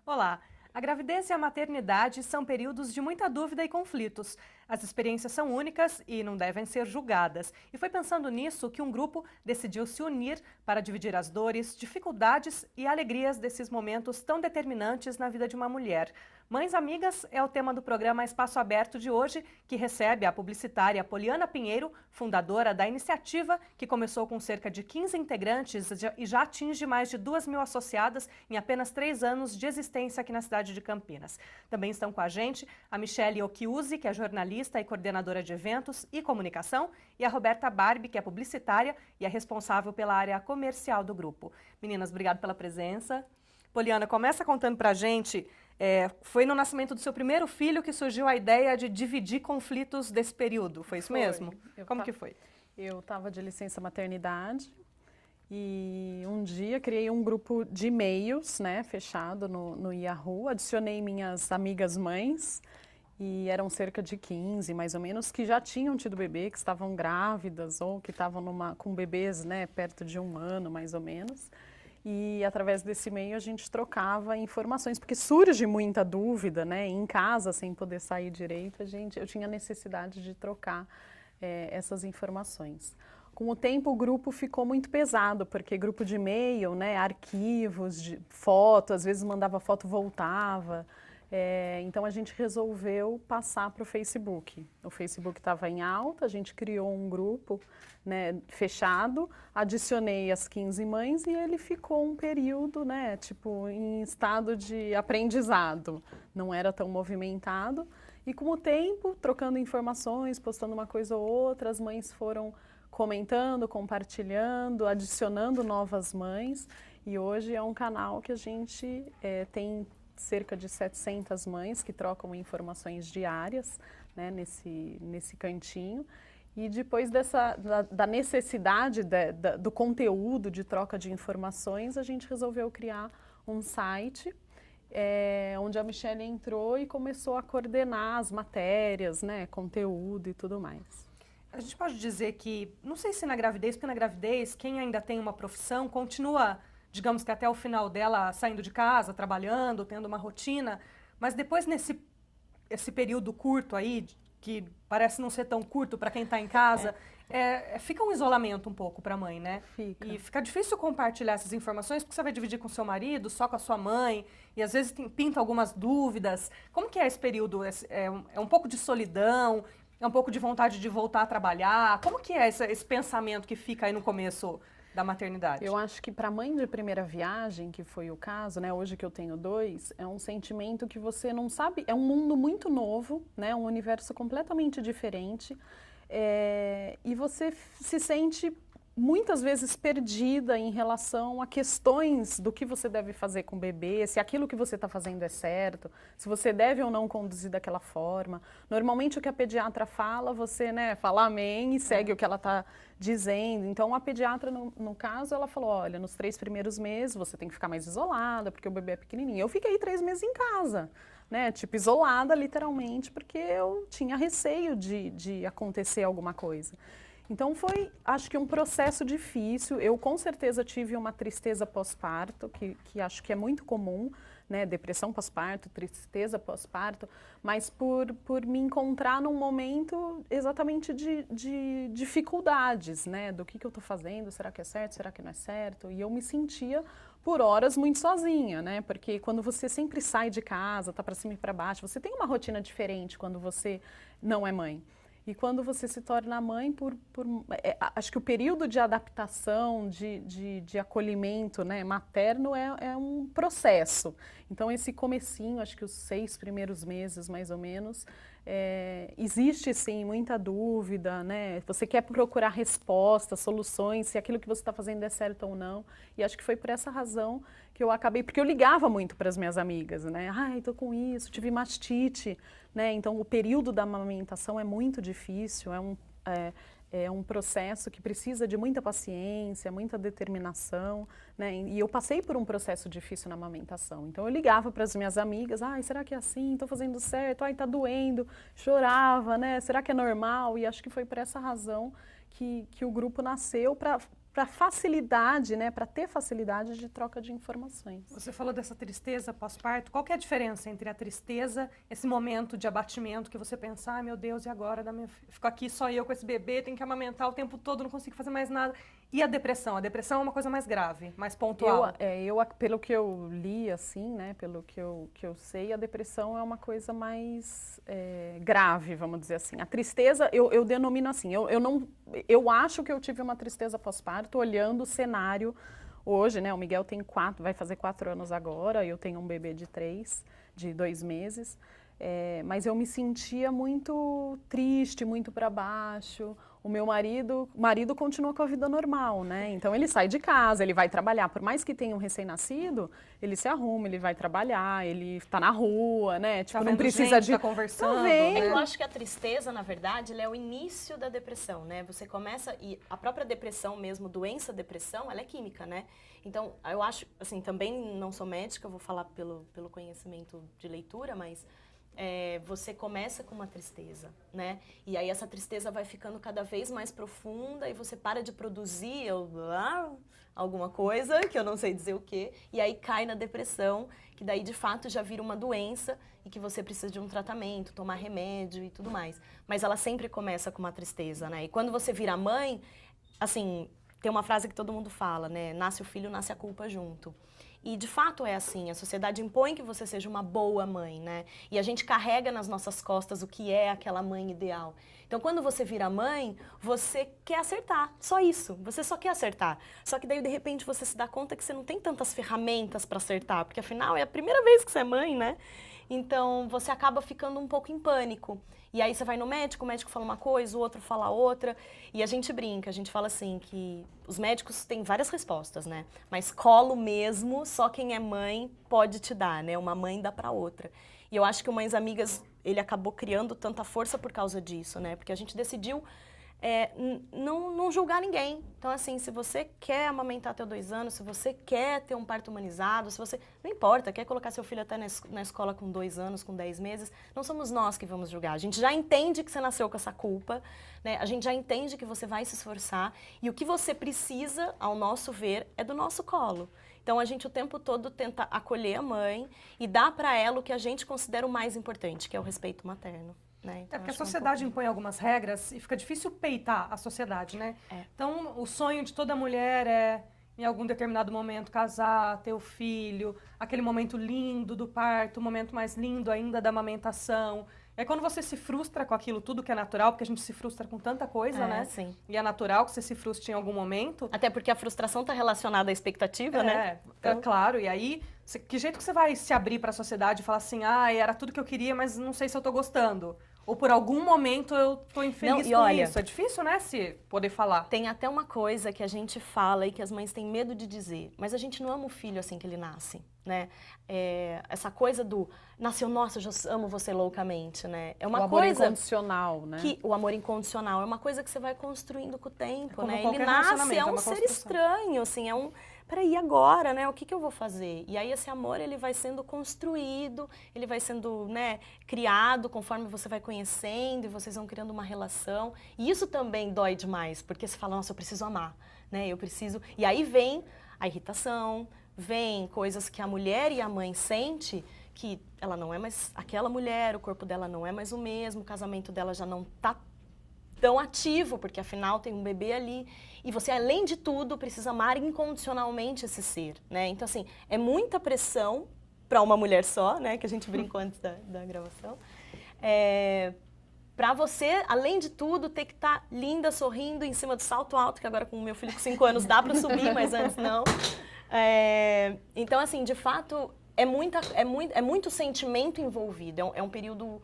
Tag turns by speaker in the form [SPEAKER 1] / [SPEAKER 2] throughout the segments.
[SPEAKER 1] Olá! A gravidez e a maternidade são períodos de muita dúvida e conflitos. As experiências são únicas e não devem ser julgadas. E foi pensando nisso que um grupo decidiu se unir para dividir as dores, dificuldades e alegrias desses momentos tão determinantes na vida de uma mulher. Mães Amigas é o tema do programa Espaço Aberto de hoje, que recebe a publicitária Poliana Pinheiro, fundadora da iniciativa, que começou com cerca de 15 integrantes e já atinge mais de 2.000 associadas em apenas 3 anos de existência aqui na cidade de Campinas. Também estão com a gente a Michele Occhiusi, que é jornalista e coordenadora de eventos e comunicação, e a Roberta Barbie, que é publicitária e é responsável pela área comercial do grupo. Meninas, obrigado pela presença. Poliana, começa contando pra gente, foi no nascimento do seu primeiro filho que surgiu a ideia de dividir conflitos desse período, foi isso mesmo? Como que foi?
[SPEAKER 2] Eu estava de licença maternidade e um dia criei um grupo de e-mails, né, fechado no Yahoo, adicionei minhas amigas mães e eram cerca de 15, mais ou menos, que já tinham tido bebê, que estavam grávidas ou que estavam com bebês, né, perto de 1 ano, mais ou menos. E através desse e-mail a gente trocava informações, porque surge muita dúvida, né? Em casa, sem poder sair direito, eu tinha necessidade de trocar essas informações. Com o tempo o grupo ficou muito pesado, porque grupo de e-mail, né? Arquivos, de foto, às vezes mandava foto, voltava. Então a gente resolveu passar para o Facebook. O Facebook estava em alta, a gente criou um grupo, né, fechado, adicionei as 15 mães e ele ficou um período, né, tipo, em estado de aprendizado. Não era tão movimentado e com o tempo, trocando informações, postando uma coisa ou outra, as mães foram comentando, compartilhando, adicionando novas mães e hoje é um canal que a gente tem cerca de 700 mães que trocam informações diárias, né, nesse cantinho. E depois da necessidade do conteúdo de troca de informações, a gente resolveu criar um site onde a Michele entrou e começou a coordenar as matérias, né, conteúdo e tudo mais.
[SPEAKER 1] A gente pode dizer que, não sei se na gravidez, porque na gravidez quem ainda tem uma profissão continua, digamos que até o final dela, saindo de casa, trabalhando, tendo uma rotina, mas depois esse período curto aí, que parece não ser tão curto para quem está em casa, fica um isolamento um pouco para a mãe, né?
[SPEAKER 2] Fica.
[SPEAKER 1] E fica difícil compartilhar essas informações, porque você vai dividir com seu marido, só com a sua mãe, e às vezes pinta algumas dúvidas. Como que é esse período? É um pouco de solidão? É um pouco de vontade de voltar a trabalhar? Como que é esse pensamento que fica aí no começo da maternidade?
[SPEAKER 2] Eu acho que para a mãe de primeira viagem, que foi o caso, né, hoje que eu tenho 2, é um sentimento que você não sabe, é um mundo muito novo, né, um universo completamente diferente, e você se sente muitas vezes perdida em relação a questões do que você deve fazer com o bebê, se aquilo que você está fazendo é certo, se você deve ou não conduzir daquela forma. Normalmente o que a pediatra fala, você, né, fala amém e segue o que ela está dizendo. Então a pediatra, no caso, ela falou, olha, nos 3 primeiros meses você tem que ficar mais isolada, porque o bebê é pequenininho. Eu fiquei 3 meses em casa, né, tipo isolada literalmente, porque eu tinha receio de acontecer alguma coisa. Então foi, acho que um processo difícil. Eu com certeza tive uma tristeza pós-parto, que acho que é muito comum, né? Depressão pós-parto, tristeza pós-parto, mas por me encontrar num momento exatamente de dificuldades, né? Do que eu estou fazendo, será que é certo, será que não é certo? E eu me sentia por horas muito sozinha, né? Porque quando você sempre sai de casa, tá para cima e para baixo, você tem uma rotina diferente quando você não é mãe. E quando você se torna mãe, acho que o período de adaptação, de acolhimento, né, materno é um processo. Então esse comecinho, acho que os 6 primeiros meses mais ou menos, existe sim muita dúvida, né? Você quer procurar respostas, soluções, se aquilo que você está fazendo é certo ou não. E acho que foi por essa razão que eu acabei, porque eu ligava muito para as minhas amigas, né? Ai, tô com isso, tive mastite, né? Então o período da amamentação é muito difícil, É um processo que precisa de muita paciência, muita determinação, né? E eu passei por um processo difícil na amamentação. Então eu ligava para as minhas amigas, ai, será que é assim? Estou fazendo certo? Ai, tá doendo. Chorava, né? Será que é normal? E acho que foi por essa razão que o grupo nasceu para facilidade, né? Para ter facilidade de troca de informações.
[SPEAKER 1] Você falou dessa tristeza pós-parto. Qual que é a diferença entre a tristeza, esse momento de abatimento que você pensa, ai meu Deus, e agora? Fico aqui só eu com esse bebê, tenho que amamentar o tempo todo, não consigo fazer mais nada. E a depressão? A depressão é uma coisa mais grave, mais pontual.
[SPEAKER 2] Pelo que eu li, assim, né? Pelo que eu sei, a depressão é uma coisa mais grave, vamos dizer assim. A tristeza, eu denomino assim, eu acho que eu tive uma tristeza pós-parto olhando o cenário hoje, né? O Miguel tem vai fazer 4 anos agora, eu tenho um bebê de 2 meses. Mas eu me sentia muito triste, muito para baixo. O meu marido continua com a vida normal, né? Então ele sai de casa, ele vai trabalhar. Por mais que tenha um recém-nascido, ele se arruma, ele vai trabalhar, ele está na rua, né? Tipo, não precisa de
[SPEAKER 1] tá conversando.
[SPEAKER 3] É que eu acho que a tristeza, na verdade, ela é o início da depressão, né? Você começa e a própria depressão mesmo, doença depressão, ela é química, né? Então, eu acho, assim, também não sou médica, eu vou falar pelo conhecimento de leitura, mas você começa com uma tristeza, né? E aí essa tristeza vai ficando cada vez mais profunda e você para de produzir alguma coisa, que eu não sei dizer o quê, e aí cai na depressão, que daí de fato já vira uma doença e que você precisa de um tratamento, tomar remédio e tudo mais. Mas ela sempre começa com uma tristeza, né? E quando você vira mãe, assim, tem uma frase que todo mundo fala, né? Nasce o filho, nasce a culpa junto. E de fato é assim, a sociedade impõe que você seja uma boa mãe, né? E a gente carrega nas nossas costas o que é aquela mãe ideal. Então quando você vira mãe, você quer acertar, só isso, você só quer acertar. Só que daí de repente você se dá conta que você não tem tantas ferramentas para acertar, porque afinal é a primeira vez que você é mãe, né? Então você acaba ficando um pouco em pânico. E aí você vai no médico, o médico fala uma coisa, o outro fala outra. E a gente brinca, a gente fala assim que os médicos têm várias respostas, né? Mas colo mesmo, só quem é mãe pode te dar, né? Uma mãe dá pra outra. E eu acho que o Mães Amigas, ele acabou criando tanta força por causa disso, né? Porque a gente decidiu não julgar ninguém. Então, assim, se você quer amamentar até 2 anos, se você quer ter um parto humanizado, se você... Não importa, quer colocar seu filho até na escola com 2 anos, com 10 meses, não somos nós que vamos julgar. A gente já entende que você nasceu com essa culpa, né? A gente já entende que você vai se esforçar e o que você precisa, ao nosso ver, é do nosso colo. Então, a gente o tempo todo tenta acolher a mãe e dar para ela o que a gente considera o mais importante, que é o respeito materno. Né? Então,
[SPEAKER 1] porque a sociedade impõe algumas regras e fica difícil peitar a sociedade, né? Então, o sonho de toda mulher é, em algum determinado momento, casar, ter o filho, aquele momento lindo do parto, o momento mais lindo ainda da amamentação. É quando você se frustra com aquilo tudo que é natural, porque a gente se frustra com tanta coisa, né?
[SPEAKER 3] Sim.
[SPEAKER 1] E é natural que você se frustre em algum momento.
[SPEAKER 3] Até porque a frustração está relacionada à expectativa, né?
[SPEAKER 1] Então... É claro. E aí, que jeito que você vai se abrir para a sociedade e falar assim, era tudo que eu queria, mas não sei se eu tô gostando. Ou por algum momento eu tô infeliz com isso. É difícil, né, se poder falar.
[SPEAKER 3] Tem até uma coisa que a gente fala e que as mães têm medo de dizer. Mas a gente não ama o filho assim que ele nasce, né? Essa coisa do nasceu, nossa, eu já amo você loucamente, né? É uma coisa...
[SPEAKER 2] O amor incondicional, né?
[SPEAKER 3] O amor incondicional é uma coisa que você vai construindo com o tempo, né?
[SPEAKER 1] Ele
[SPEAKER 3] nasce, é um ser estranho, assim, peraí, agora, né? O que eu vou fazer? E aí esse amor, ele vai sendo construído, ele vai sendo, né, criado conforme você vai conhecendo e vocês vão criando uma relação. E isso também dói demais, porque você fala, nossa, eu preciso amar, né? Eu preciso... E aí vem a irritação, vem coisas que a mulher e a mãe sente, que ela não é mais aquela mulher, o corpo dela não é mais o mesmo, o casamento dela já não tá tão ativo, porque afinal tem um bebê ali. E você, além de tudo, precisa amar incondicionalmente esse ser, né? Então, assim, é muita pressão para uma mulher só, né? Que a gente brincou antes da gravação. Para você, além de tudo, ter que estar linda, sorrindo, em cima do salto alto, que agora com o meu filho com 5 anos dá para subir, mas antes não. Então, assim, de fato, é muito sentimento envolvido. É um período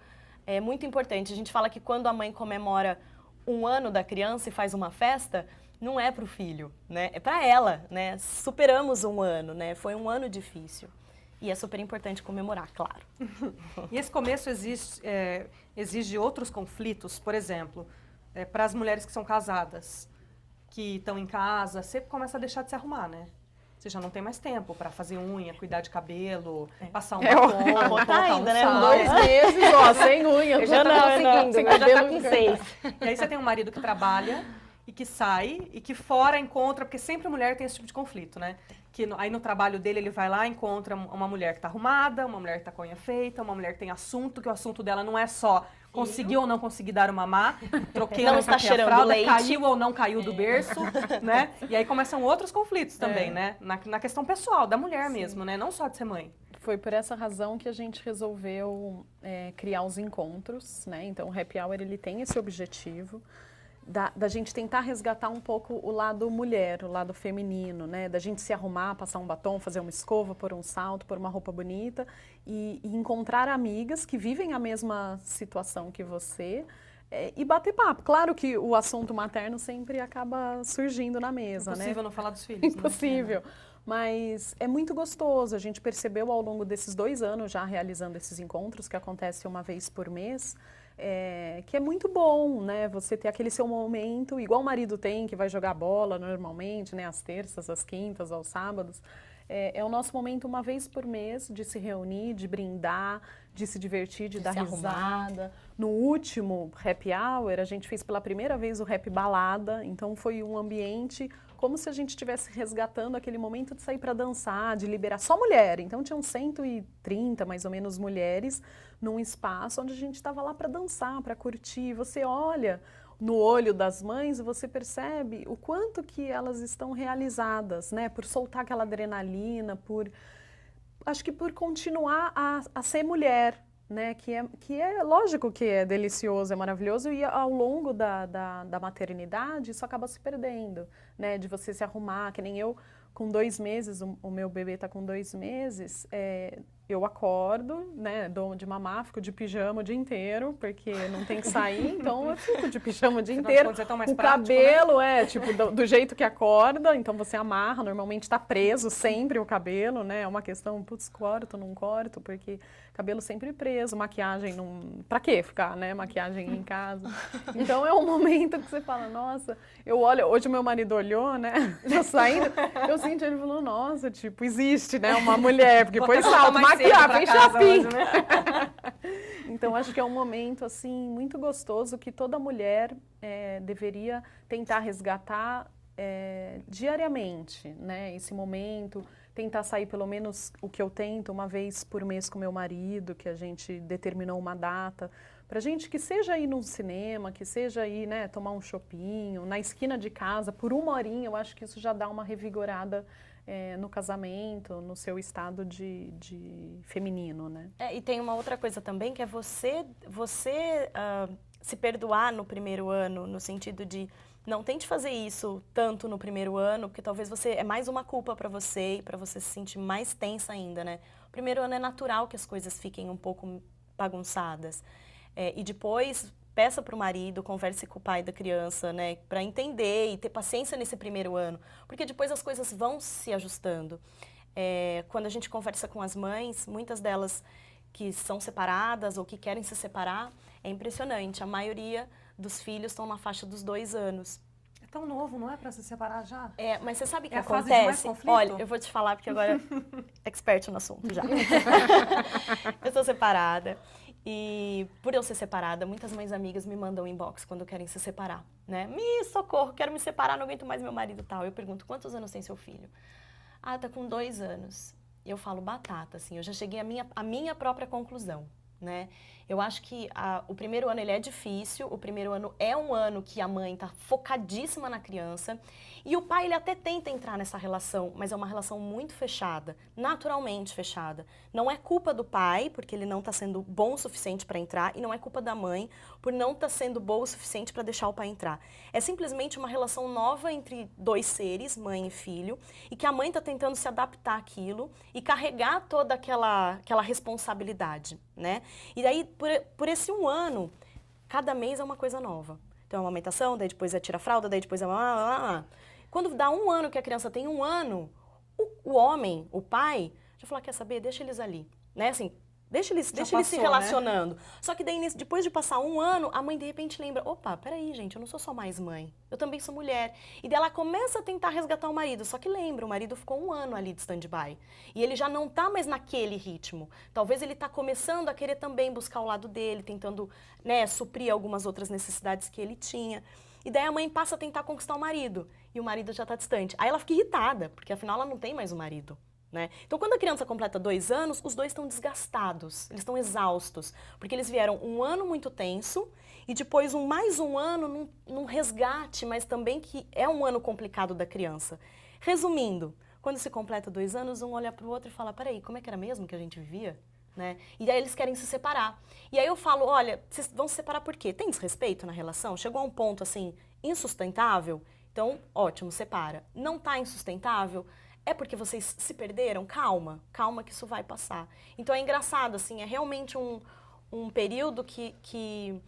[SPEAKER 3] muito importante. A gente fala que quando a mãe comemora 1 ano da criança e faz uma festa, não é para o filho, né? É para ela, né? Superamos 1 ano, né? Foi 1 ano difícil. E é super importante comemorar, claro.
[SPEAKER 1] E esse começo exige outros conflitos, por exemplo, para as mulheres que são casadas, que estão em casa, você começa a deixar de se arrumar, né? Você já não tem mais tempo para fazer unha, cuidar de cabelo, passar um batom, colocar
[SPEAKER 3] ainda, né?
[SPEAKER 1] sal.
[SPEAKER 2] 2 meses, ó, sem unha.
[SPEAKER 4] Eu já tô conseguindo,
[SPEAKER 2] sem
[SPEAKER 4] eu já tá
[SPEAKER 2] cabelo.
[SPEAKER 4] com 6.
[SPEAKER 1] E aí você tem um marido que trabalha e que sai e que fora encontra, porque sempre mulher tem esse tipo de conflito, né? Aí no trabalho dele ele vai lá e encontra uma mulher que tá arrumada, uma mulher que tá com a unha feita, uma mulher que tem assunto, que o assunto dela não é só conseguiu ou não conseguir dar uma mamá, troquei ou
[SPEAKER 3] Não
[SPEAKER 1] não
[SPEAKER 3] está
[SPEAKER 1] troquei a
[SPEAKER 3] cheirando
[SPEAKER 1] fralda,
[SPEAKER 3] leite.
[SPEAKER 1] caiu ou não caiu do berço, né? E aí começam outros conflitos também, né? Na questão pessoal, da mulher mesmo, né? Não só de ser mãe.
[SPEAKER 2] Foi por essa razão que a gente resolveu criar os encontros, né? Então, o Happy Hour, ele tem esse objetivo da gente tentar resgatar um pouco o lado mulher, o lado feminino, né? Da gente se arrumar, passar um batom, fazer uma escova, pôr um salto, pôr uma roupa bonita e encontrar amigas que vivem a mesma situação que você e bater papo. Claro que o assunto materno sempre acaba surgindo na mesa, né?
[SPEAKER 1] Impossível não falar dos filhos.
[SPEAKER 2] Impossível. Mas é muito gostoso. A gente percebeu ao longo desses 2 anos já realizando esses encontros, que acontecem uma vez por mês, que é muito bom, né? Você ter aquele seu momento, igual o marido tem, que vai jogar bola normalmente, né? Às terças, às quintas, aos sábados. É o nosso momento uma vez por mês de se reunir, de brindar, de se divertir, de dar risada. No último Happy Hour, a gente fez pela primeira vez o Happy Balada, então foi um ambiente como se a gente estivesse resgatando aquele momento de sair para dançar, de liberar só mulher. Então tinham 130 mais ou menos mulheres num espaço onde a gente estava lá para dançar, para curtir. Você olha no olho das mães e você percebe o quanto que elas estão realizadas, né? Por soltar aquela adrenalina, acho que por continuar a ser mulher, né? Que é lógico que é delicioso, é maravilhoso, e ao longo da maternidade isso acaba se perdendo, né? De você se arrumar, que nem eu, com 2 meses, o meu bebê está com 2 meses, eu acordo, né, dou de mamar, fico de pijama o dia inteiro, porque não tem que sair, então eu fico de pijama o dia inteiro.
[SPEAKER 1] Mais
[SPEAKER 2] o
[SPEAKER 1] prático,
[SPEAKER 2] cabelo
[SPEAKER 1] né?
[SPEAKER 2] tipo, do jeito que acorda, então você amarra, normalmente está preso sempre o cabelo, né, é uma questão, putz, corto, não corto, porque cabelo sempre preso, maquiagem não... Pra que ficar, né, maquiagem em casa? Então é um momento que você fala, nossa, eu olho, hoje o meu marido olhou, né, eu saindo, eu senti, ele falou, nossa, tipo, existe, né, uma mulher, porque põe salto, maquiagem, chapinha. Né? Então, acho que é um momento, assim, muito gostoso que toda mulher deveria tentar resgatar diariamente, né, esse momento, tentar sair pelo menos o que eu tento uma vez por mês com meu marido, que a gente determinou uma data, pra gente que seja ir num cinema, que seja ir, né, tomar um chopinho, na esquina de casa, por 1 horinha, eu acho que isso já dá uma revigorada no casamento, no seu estado de feminino, né?
[SPEAKER 3] E tem uma outra coisa também, que é você se perdoar no primeiro ano, no sentido de não tente fazer isso tanto no primeiro ano, porque talvez é mais uma culpa para você e para você se sentir mais tensa ainda, né? O primeiro ano é natural que as coisas fiquem um pouco bagunçadas. E depois peça para o marido, converse com o pai da criança, né, para entender e ter paciência nesse primeiro ano, porque depois as coisas vão se ajustando. Quando a gente conversa com as mães, muitas delas que são separadas ou que querem se separar, é impressionante, a maioria dos filhos estão na faixa dos 2 anos.
[SPEAKER 1] É tão novo, não é para se separar já?
[SPEAKER 3] Mas você sabe o que
[SPEAKER 1] a fase de mais
[SPEAKER 3] acontece?
[SPEAKER 1] conflito?
[SPEAKER 3] Olha, eu vou te falar porque agora expert no assunto já. Eu sou separada. E por eu ser separada, muitas mães amigas me mandam inbox quando querem se separar, né? Socorro, quero me separar, não aguento mais meu marido e tal. Eu pergunto, quantos anos tem seu filho? Tá com 2 anos. Eu falo batata, assim, eu já cheguei à minha própria conclusão, né? Eu acho que o primeiro ano ele é difícil, o primeiro ano é um ano que a mãe está focadíssima na criança e o pai ele até tenta entrar nessa relação, mas é uma relação muito fechada, naturalmente fechada. Não é culpa do pai, porque ele não está sendo bom o suficiente para entrar, e não é culpa da mãe por não estar sendo boa o suficiente para deixar o pai entrar. É simplesmente uma relação nova entre 2 seres, mãe e filho, e que a mãe está tentando se adaptar àquilo e carregar toda aquela responsabilidade, né? E daí, por esse 1 ano, cada mês é uma coisa nova. Então, é uma amamentação, daí depois é tirar fralda, daí depois é... Quando dá 1 ano que a criança tem 1 ano, o homem, o pai, já fala, quer saber? Deixa eles ali. Né? Assim, Deixa eles se relacionando. Só que daí, depois de passar 1 ano, a mãe de repente lembra, opa, peraí, gente, eu não sou só mais mãe, eu também sou mulher. E daí ela começa a tentar resgatar o marido, só que lembra, o marido ficou 1 ano ali de stand-by. E ele já não tá mais naquele ritmo. Talvez ele tá começando a querer também buscar o lado dele, tentando, né, suprir algumas outras necessidades que ele tinha. E daí a mãe passa a tentar conquistar o marido, e o marido já tá distante. Aí ela fica irritada, porque afinal ela não tem mais o marido. Né? Então, quando a criança completa 2 anos, os dois estão desgastados, eles estão exaustos, porque eles vieram 1 ano muito tenso e depois mais um ano num resgate, mas também que é um ano complicado da criança. Resumindo, quando se completa 2 anos, um olha para o outro e fala, peraí, como é que era mesmo que a gente vivia? Né? E aí eles querem se separar. E aí eu falo, olha, vocês vão se separar por quê? Tem desrespeito na relação? Chegou a um ponto assim, insustentável? Então, ótimo, separa. Não está insustentável? É porque vocês se perderam? Calma, calma que isso vai passar. Então é engraçado, assim, é realmente um período que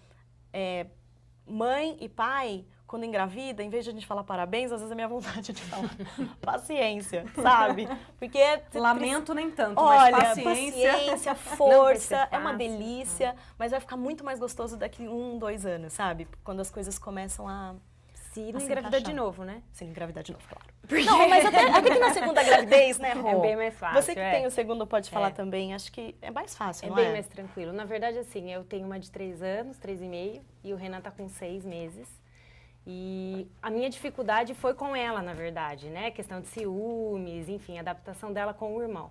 [SPEAKER 3] mãe e pai, quando engravida, em vez de a gente falar parabéns, às vezes a minha vontade de falar paciência, sabe? Porque
[SPEAKER 1] lamento nem tanto,
[SPEAKER 3] olha,
[SPEAKER 1] mas paciência,
[SPEAKER 3] força, é uma delícia, mas vai ficar muito mais gostoso daqui 1, 2 anos, sabe? Quando as coisas começam a...
[SPEAKER 4] Se não engravidar de novo, né?
[SPEAKER 3] Se não engravidar de novo, claro. Não, mas até que na segunda gravidez, né, Rô?
[SPEAKER 4] É bem mais fácil.
[SPEAKER 3] Você que tem o segundo pode falar também, acho que é mais fácil, não é?
[SPEAKER 4] É bem mais tranquilo. Na verdade, assim, eu tenho uma de 3 anos, 3,5, e o Renan tá com 6 meses. E a minha dificuldade foi com ela, na verdade, né? Questão de ciúmes, enfim, adaptação dela com o irmão.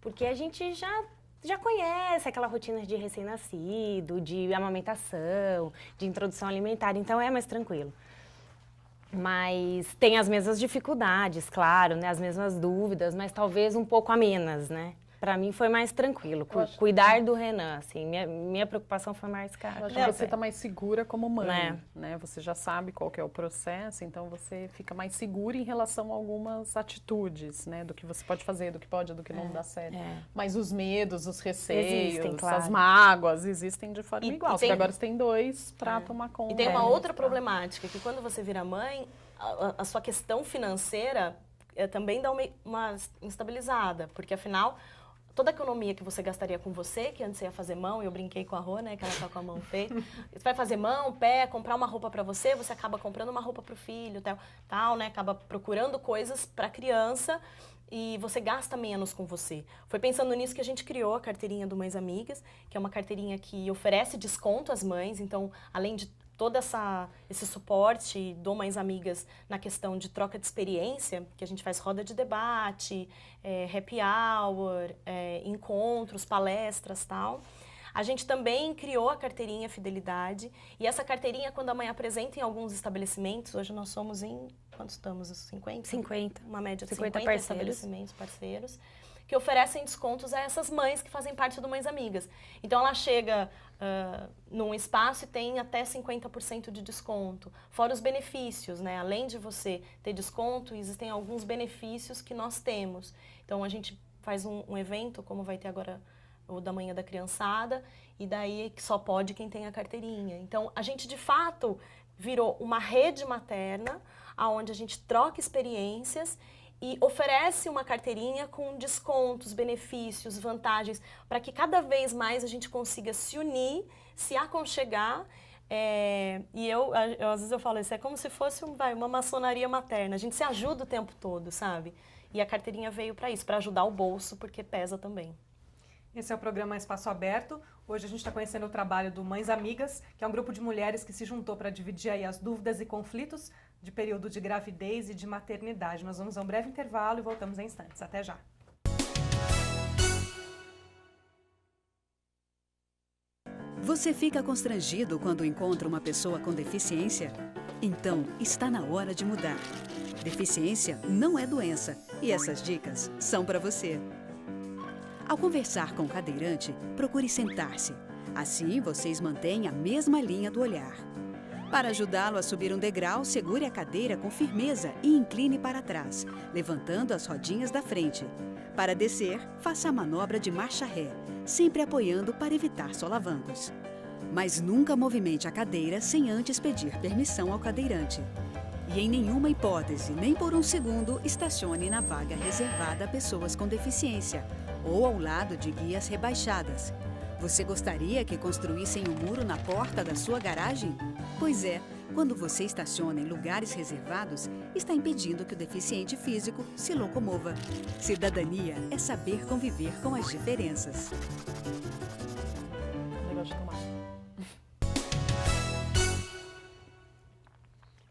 [SPEAKER 4] Porque a gente já conhece aquela rotina de recém-nascido, de amamentação, de introdução alimentar, então é mais tranquilo. Mas tem as mesmas dificuldades, claro, né? As mesmas dúvidas, mas talvez um pouco a menos, né? Para mim foi mais tranquilo, cuidar do Renan, assim, minha preocupação foi mais cara.
[SPEAKER 2] Eu acho que você está mais segura como mãe, né? Você já sabe qual que é o processo, então você fica mais segura em relação a algumas atitudes, né? Do que você pode fazer, do que pode, do que não dá certo. Mas os medos, os receios,
[SPEAKER 4] existem, claro,
[SPEAKER 2] as mágoas existem de forma igual, porque agora você tem 2 para tomar conta.
[SPEAKER 3] E tem uma outra problemática, que quando você vira mãe, a sua questão financeira também dá uma instabilizada, porque afinal... Toda a economia que você gastaria com você, que antes você ia fazer mão, e eu brinquei com a Rô, né, que ela tá com a mão feia. Você vai fazer mão, pé, comprar uma roupa para você acaba comprando uma roupa para o filho, tal, né, acaba procurando coisas para a criança e você gasta menos com você. Foi pensando nisso que a gente criou a carteirinha do Mães Amigas, que é uma carteirinha que oferece desconto às mães, então, além de todo esse suporte do Mães Amigas na questão de troca de experiência, que a gente faz roda de debate, happy hour, encontros, palestras, tal. A gente também criou a carteirinha Fidelidade, e essa carteirinha, quando a mãe apresenta em alguns estabelecimentos, hoje nós somos em, quantos estamos? 50?
[SPEAKER 4] 50.
[SPEAKER 3] Uma média de
[SPEAKER 4] 50
[SPEAKER 3] estabelecimentos parceiros, que oferecem descontos a essas mães que fazem parte do Mães Amigas. Então, ela chega num espaço e tem até 50% de desconto. Fora os benefícios, né? Além de você ter desconto, existem alguns benefícios que nós temos. Então, a gente faz um evento, como vai ter agora o da Manhã da Criançada, e daí só pode quem tem a carteirinha. Então, a gente, de fato, virou uma rede materna, onde a gente troca experiências e oferece uma carteirinha com descontos, benefícios, vantagens, para que cada vez mais a gente consiga se unir, se aconchegar. E às vezes eu falo isso, é como se fosse uma maçonaria materna. A gente se ajuda o tempo todo, sabe? E a carteirinha veio para isso, para ajudar o bolso, porque pesa também.
[SPEAKER 1] Esse é o programa Espaço Aberto. Hoje a gente está conhecendo o trabalho do Mães Amigas, que é um grupo de mulheres que se juntou para dividir aí as dúvidas e conflitos de período de gravidez e de maternidade. Nós vamos a um breve intervalo e voltamos em instantes. Até já!
[SPEAKER 5] Você fica constrangido quando encontra uma pessoa com deficiência? Então, está na hora de mudar. Deficiência não é doença e essas dicas são para você. Ao conversar com o cadeirante, procure sentar-se. Assim, vocês mantêm a mesma linha do olhar. Para ajudá-lo a subir um degrau, segure a cadeira com firmeza e incline para trás, levantando as rodinhas da frente. Para descer, faça a manobra de marcha ré, sempre apoiando para evitar solavancos. Mas nunca movimente a cadeira sem antes pedir permissão ao cadeirante. E em nenhuma hipótese, nem por um segundo, estacione na vaga reservada a pessoas com deficiência ou ao lado de guias rebaixadas. Você gostaria que construíssem um muro na porta da sua garagem? Pois é, quando você estaciona em lugares reservados, está impedindo que o deficiente físico se locomova. Cidadania é saber conviver com as diferenças.
[SPEAKER 2] Negócio de tomar.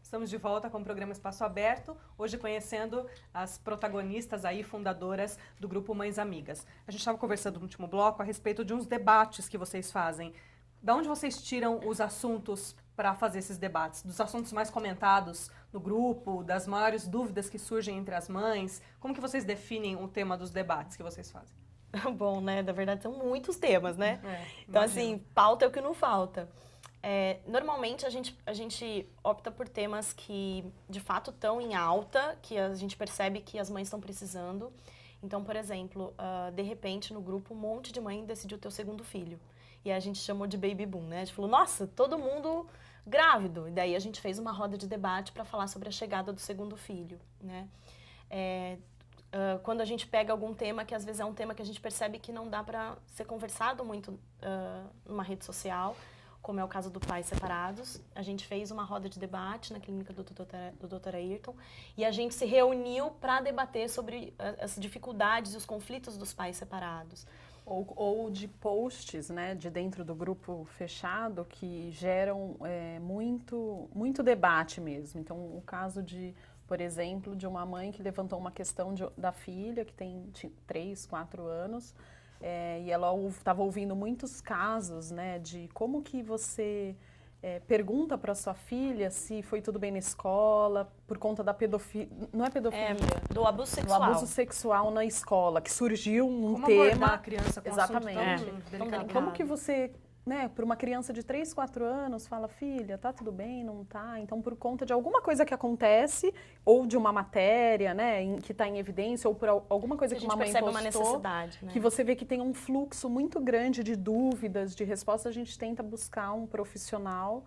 [SPEAKER 1] Estamos de volta com o programa Espaço Aberto, hoje conhecendo as protagonistas aí, fundadoras do Grupo Mães Amigas. A gente estava conversando no último bloco a respeito de uns debates que vocês fazem. Da onde vocês tiram os assuntos para fazer esses debates? Dos assuntos mais comentados no grupo, das maiores dúvidas que surgem entre as mães? Como que vocês definem o tema dos debates que vocês fazem?
[SPEAKER 3] Bom, né? Na verdade, são muitos temas, né? Então,
[SPEAKER 1] imagino.
[SPEAKER 3] assim, pauta é o que não falta. Normalmente, a gente opta por temas que, de fato, estão em alta, que a gente percebe que as mães estão precisando. Então, por exemplo, de repente, no grupo, um monte de mãe decidiu ter o segundo filho. E a gente chamou de baby boom, né? A gente falou, nossa, todo mundo grávido. E daí a gente fez uma roda de debate para falar sobre a chegada do segundo filho, né? Quando a gente pega algum tema que às vezes é um tema que a gente percebe que não dá para ser conversado muito numa rede social, como é o caso do Pais Separados, a gente fez uma roda de debate na clínica do Dr. Ayrton e a gente se reuniu para debater sobre as dificuldades e os conflitos dos pais separados.
[SPEAKER 2] Ou de posts, né, de dentro do grupo fechado que geram muito debate mesmo. Então, o caso de, por exemplo, de uma mãe que levantou uma questão da filha, que tem 3, 4 anos, e ela estava ouvindo muitos casos, né, de como que você pergunta para sua filha se foi tudo bem na escola, por conta da pedofilia, não é pedofilia,
[SPEAKER 3] do abuso sexual.
[SPEAKER 2] do abuso sexual na escola, que surgiu
[SPEAKER 1] Como
[SPEAKER 2] tema.
[SPEAKER 1] abordar a criança com
[SPEAKER 2] Exatamente.
[SPEAKER 1] um assunto tão delicado?
[SPEAKER 2] Como que você, né, para uma criança de 3, 4 anos, fala, filha, tá tudo bem, não tá? Então, por conta de alguma coisa que acontece, ou de uma matéria, né, que está em evidência, ou por alguma coisa que uma mãe postou,
[SPEAKER 3] uma necessidade, né?
[SPEAKER 2] que você vê que tem um fluxo muito grande de dúvidas, de respostas, a gente tenta buscar um profissional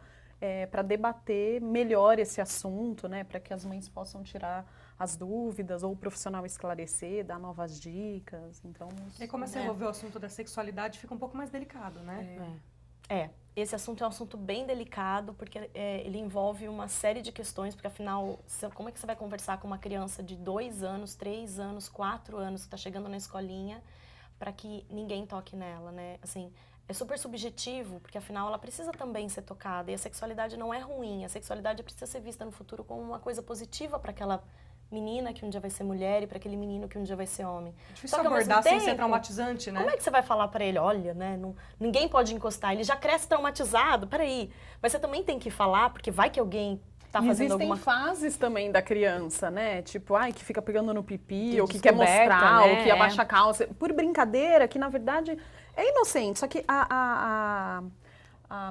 [SPEAKER 2] para debater melhor esse assunto, né, para que as mães possam tirar as dúvidas, ou o profissional esclarecer, dar novas dicas. Então,
[SPEAKER 1] E como você envolveu o assunto da sexualidade, fica um pouco mais delicado, né?
[SPEAKER 3] Esse assunto é um assunto bem delicado, porque ele envolve uma série de questões, porque afinal, como é que você vai conversar com uma criança de 2 anos, 3 anos, 4 anos, que está chegando na escolinha, para que ninguém toque nela, né? Assim, é super subjetivo, porque afinal ela precisa também ser tocada, e a sexualidade não é ruim, a sexualidade precisa ser vista no futuro como uma coisa positiva para aquela menina que um dia vai ser mulher e para aquele menino que um dia vai ser homem.
[SPEAKER 1] É difícil
[SPEAKER 3] Só que, ao mesmo
[SPEAKER 1] abordar sem ser
[SPEAKER 3] tempo,
[SPEAKER 1] traumatizante, né?
[SPEAKER 3] como é que você vai falar para ele, olha, né, ninguém pode encostar, ele já cresce traumatizado, peraí. Mas você também tem que falar, porque vai que alguém tá fazendo
[SPEAKER 2] existem
[SPEAKER 3] alguma...
[SPEAKER 2] fases também da criança, né? Tipo, que fica pegando no pipi,
[SPEAKER 4] De
[SPEAKER 2] ou que quer
[SPEAKER 4] descoberta,
[SPEAKER 2] mostrar,
[SPEAKER 4] né?
[SPEAKER 2] ou que abaixa a calça. Por brincadeira, que na verdade é inocente. Só que a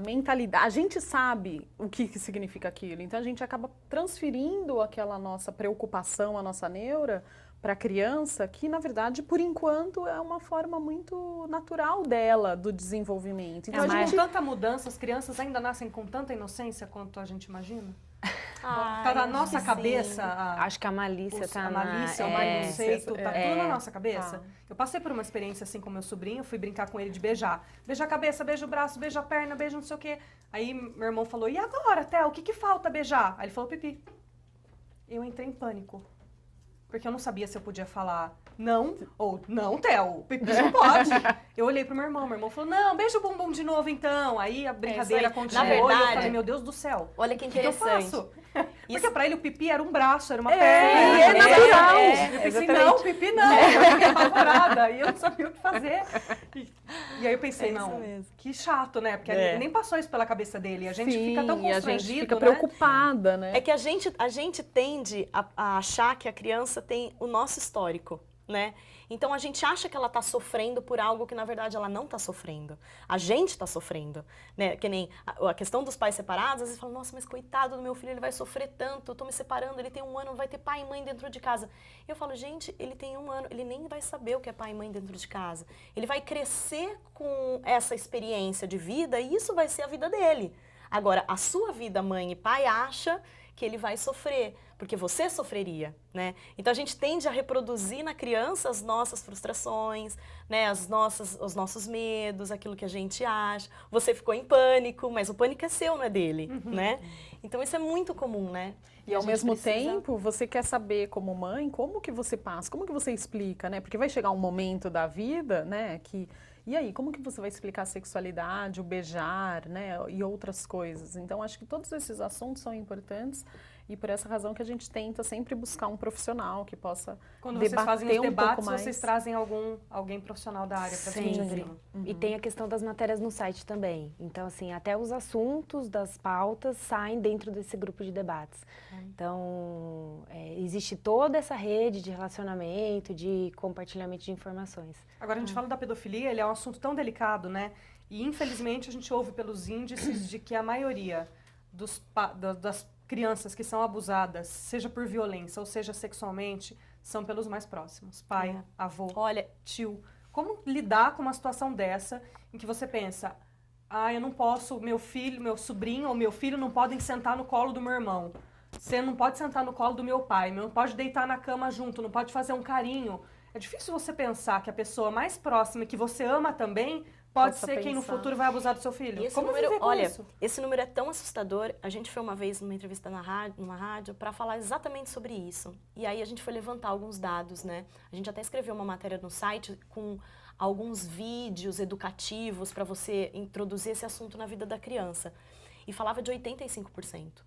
[SPEAKER 2] mentalidade, a gente sabe o que significa aquilo. Então a gente acaba transferindo aquela nossa preocupação, a nossa neura, para a criança, que na verdade, por enquanto, é uma forma muito natural dela, do desenvolvimento. Então,
[SPEAKER 1] Mas com tanta mudança, as crianças ainda nascem com tanta inocência quanto a gente imagina? Tá na nossa cabeça
[SPEAKER 4] Acho que a malícia tá
[SPEAKER 1] a malícia, o preconceito, tá tudo na nossa cabeça.
[SPEAKER 2] Tá.
[SPEAKER 1] Eu passei por uma experiência assim com meu sobrinho, fui brincar com ele de beijar. Beija a cabeça, beija o braço, beija a perna, beija não sei o quê. Aí meu irmão falou, e agora, Theo, o que falta beijar? Aí ele falou pipi. Eu entrei em pânico. Porque eu não sabia se eu podia falar não ou não, Theo, pipi não pode. Eu olhei pro meu irmão falou, não, beija o bumbum de novo então. Aí a brincadeira continuou
[SPEAKER 3] Na verdade,
[SPEAKER 1] e eu falei, meu Deus do céu.
[SPEAKER 3] Olha que
[SPEAKER 1] O que eu
[SPEAKER 3] interessante.
[SPEAKER 1] faço? Porque pra ele o pipi era um braço, era uma
[SPEAKER 2] É
[SPEAKER 1] perna.
[SPEAKER 2] natural.
[SPEAKER 1] Eu pensei, não, pipi não. Eu fiquei apavorada. E eu não sabia o que fazer. E aí eu pensei,
[SPEAKER 3] isso
[SPEAKER 1] não,
[SPEAKER 3] mesmo.
[SPEAKER 1] que chato, né? Porque nem passou isso pela cabeça dele. A gente
[SPEAKER 2] Sim,
[SPEAKER 1] fica tão
[SPEAKER 2] e a
[SPEAKER 1] constrangido,
[SPEAKER 2] gente fica
[SPEAKER 1] né?
[SPEAKER 2] preocupada, né?
[SPEAKER 3] É que a gente tende a achar que a criança tem o nosso histórico, né? Então a gente acha que ela está sofrendo por algo que na verdade ela não está sofrendo. A gente está sofrendo, né? Que nem a questão dos pais separados, às vezes fala, nossa, mas coitado do meu filho, ele vai sofrer tanto, eu tô me separando, ele tem 1 ano, não vai ter pai e mãe dentro de casa. E eu falo, gente, ele tem 1 ano, ele nem vai saber o que é pai e mãe dentro de casa. Ele vai crescer com essa experiência de vida e isso vai ser a vida dele. Agora, a sua vida, mãe e pai, acha que ele vai sofrer. porque você sofreria, né? Então a gente tende a reproduzir na criança as nossas frustrações, né? Os nossos medos, aquilo que a gente acha. Você ficou em pânico, mas o pânico é seu, não é dele, né? Então isso é muito comum, né?
[SPEAKER 2] E ao mesmo tempo, você quer saber como mãe, como que você passa, como que você explica, né? Porque vai chegar um momento da vida, né, que... E aí, como que você vai explicar a sexualidade, o beijar, né, e outras coisas? Então, acho que todos esses assuntos são importantes e por essa razão que a gente tenta sempre buscar um profissional que possa
[SPEAKER 1] Quando vocês fazem os
[SPEAKER 2] debater um
[SPEAKER 1] debates,
[SPEAKER 2] pouco mais.
[SPEAKER 1] vocês trazem alguém profissional da área para discutir.
[SPEAKER 4] E tem a questão das matérias no site também. Então, assim, até os assuntos das pautas saem dentro desse grupo de debates. Então, existe toda essa rede de relacionamento, de compartilhamento de informações.
[SPEAKER 1] Agora, a gente fala da pedofilia, ele é um assunto tão delicado, né? E, infelizmente, a gente ouve pelos índices de que a maioria das crianças que são abusadas, seja por violência ou seja sexualmente, são pelos mais próximos. Pai, avô, tio. Como lidar com uma situação dessa em que você pensa, eu não posso, meu filho, meu sobrinho ou meu filho não podem sentar no colo do meu irmão. Você não pode sentar no colo do meu pai, não pode deitar na cama junto, não pode fazer um carinho. É difícil você pensar que a pessoa mais próxima, que você ama também, pode ser quem no futuro vai abusar do seu filho.
[SPEAKER 3] Esse
[SPEAKER 1] Como
[SPEAKER 3] número,
[SPEAKER 1] viver com isso?
[SPEAKER 3] Esse número é tão assustador. A gente foi uma vez numa entrevista numa rádio para falar exatamente sobre isso. E aí a gente foi levantar alguns dados, né? A gente até escreveu uma matéria no site com alguns vídeos educativos para você introduzir esse assunto na vida da criança. E falava de 85%.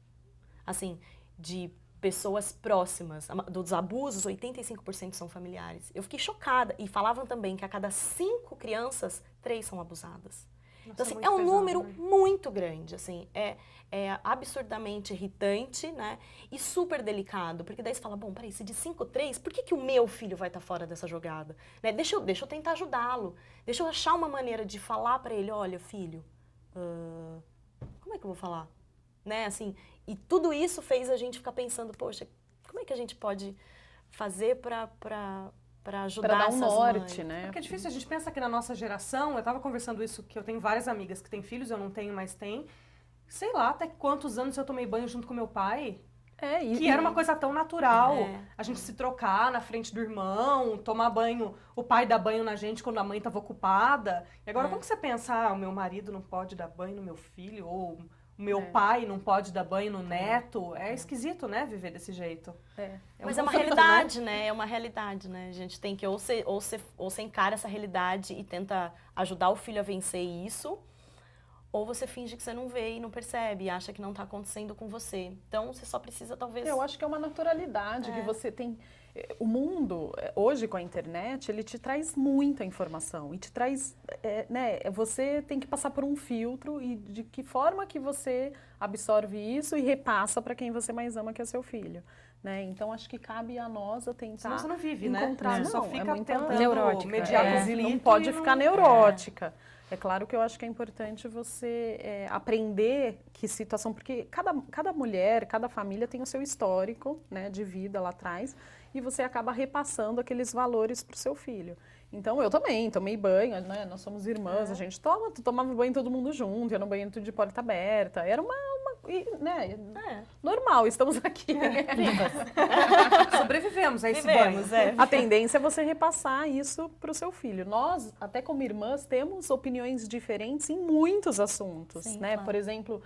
[SPEAKER 3] Assim, de pessoas próximas. Dos abusos, 85% são familiares. Eu fiquei chocada. E falavam também que a cada 5 crianças, 3 são abusadas. Nossa, então, assim, é um número muito grande, assim, é absurdamente irritante, né, e super delicado, porque daí você fala, bom, peraí, se de 5, 3, por que o meu filho vai estar fora dessa jogada? Né? Deixa eu tentar ajudá-lo, deixa eu achar uma maneira de falar para ele, olha, filho, como é que eu vou falar? Né, assim, e tudo isso fez a gente ficar pensando, poxa, como é que a gente pode fazer para ajudar
[SPEAKER 2] pra dar um
[SPEAKER 3] essas
[SPEAKER 2] norte,
[SPEAKER 3] mães?
[SPEAKER 2] né?
[SPEAKER 1] Porque é difícil, a gente pensa que na nossa geração, eu estava conversando isso, que eu tenho várias amigas que têm filhos, eu não tenho, mas tem. Sei lá, até quantos anos eu tomei banho junto com meu pai. Que era uma coisa tão natural. A gente se trocar na frente do irmão, tomar banho, o pai dá banho na gente quando a mãe estava ocupada. E agora, como que você pensa, o meu marido não pode dar banho no meu filho, ou o meu pai não pode dar banho no neto? É esquisito, né, viver desse jeito.
[SPEAKER 3] Mas é uma realidade, né? É uma realidade, né? A gente tem que ou você encara essa realidade e tenta ajudar o filho a vencer isso, ou você finge que você não vê e não percebe, e acha que não está acontecendo com você. Então, você só precisa, talvez...
[SPEAKER 2] Eu acho que é uma naturalidade que você tem... O mundo, hoje com a internet, ele te traz muita informação e te traz, né, você tem que passar por um filtro e de que forma que você absorve isso e repassa para quem você mais ama, que é seu filho. Né? Então, acho que cabe a nós a tentar
[SPEAKER 1] Senão você não vive,
[SPEAKER 2] encontrar...
[SPEAKER 1] né? Você só fica tentando
[SPEAKER 4] neurótica.
[SPEAKER 1] mediar conflito.
[SPEAKER 2] Não pode ficar neurótica. É claro que eu acho que é importante você aprender que situação... Porque cada mulher, cada família tem o seu histórico, né, de vida lá atrás e você acaba repassando aqueles valores para o seu filho. Então, eu também tomei banho, né? Nós somos irmãs, a gente tomava banho todo mundo junto, ia no banheiro tudo de porta aberta. Era né? Normal, estamos aqui.
[SPEAKER 1] Sobrevivemos a esse
[SPEAKER 3] Vivemos,
[SPEAKER 1] banho.
[SPEAKER 2] A tendência é você repassar isso para o seu filho. Nós, até como irmãs, temos opiniões diferentes em muitos assuntos, né?
[SPEAKER 3] Claro.
[SPEAKER 2] Por exemplo,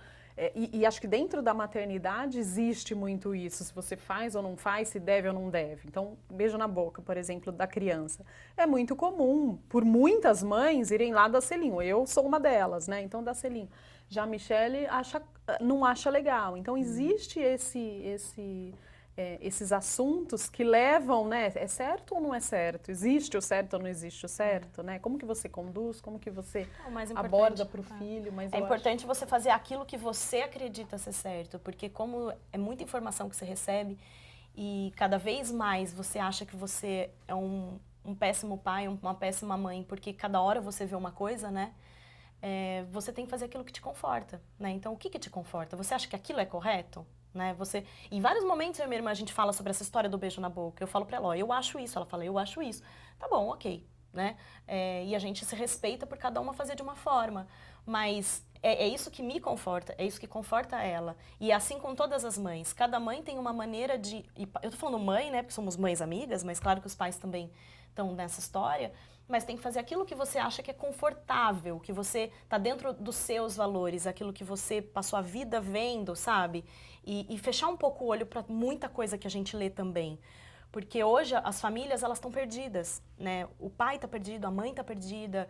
[SPEAKER 2] e acho que dentro da maternidade existe muito isso, se você faz ou não faz, se deve ou não deve. Então, beijo na boca, por exemplo, da criança. É muito comum, por muitas mães, irem lá dar selinho. Eu sou uma delas, né? Então, dá selinho. Já a Michele não acha legal. Então, existe esses assuntos que levam, né? É certo ou não é certo? Existe o certo ou não existe o certo, né? Como que você conduz, como que você aborda para o filho? Mas
[SPEAKER 3] é importante você fazer aquilo que você acredita ser certo, porque como é muita informação que você recebe e cada vez mais você acha que você é um péssimo pai, uma péssima mãe, porque cada hora você vê uma coisa, né? Você tem que fazer aquilo que te conforta, né? Então, o que te conforta? Você acha que aquilo é correto? Né? Em vários momentos, eu e minha irmã, a gente fala sobre essa história do beijo na boca. Eu falo pra ela, ó, eu acho isso. Ela fala, eu acho isso. Tá bom, ok. Né? E a gente se respeita por cada uma fazer de uma forma. Mas é isso que me conforta, é isso que conforta ela. E assim com todas as mães. Cada mãe tem uma maneira de... Eu tô falando mãe, né? Porque somos mães amigas, mas claro que os pais também estão nessa história. Mas tem que fazer aquilo que você acha que é confortável, que você tá dentro dos seus valores, aquilo que você passou a vida vendo, sabe? E fechar um pouco o olho para muita coisa que a gente lê também. Porque hoje as famílias, elas estão perdidas, né? O pai está perdido, a mãe está perdida,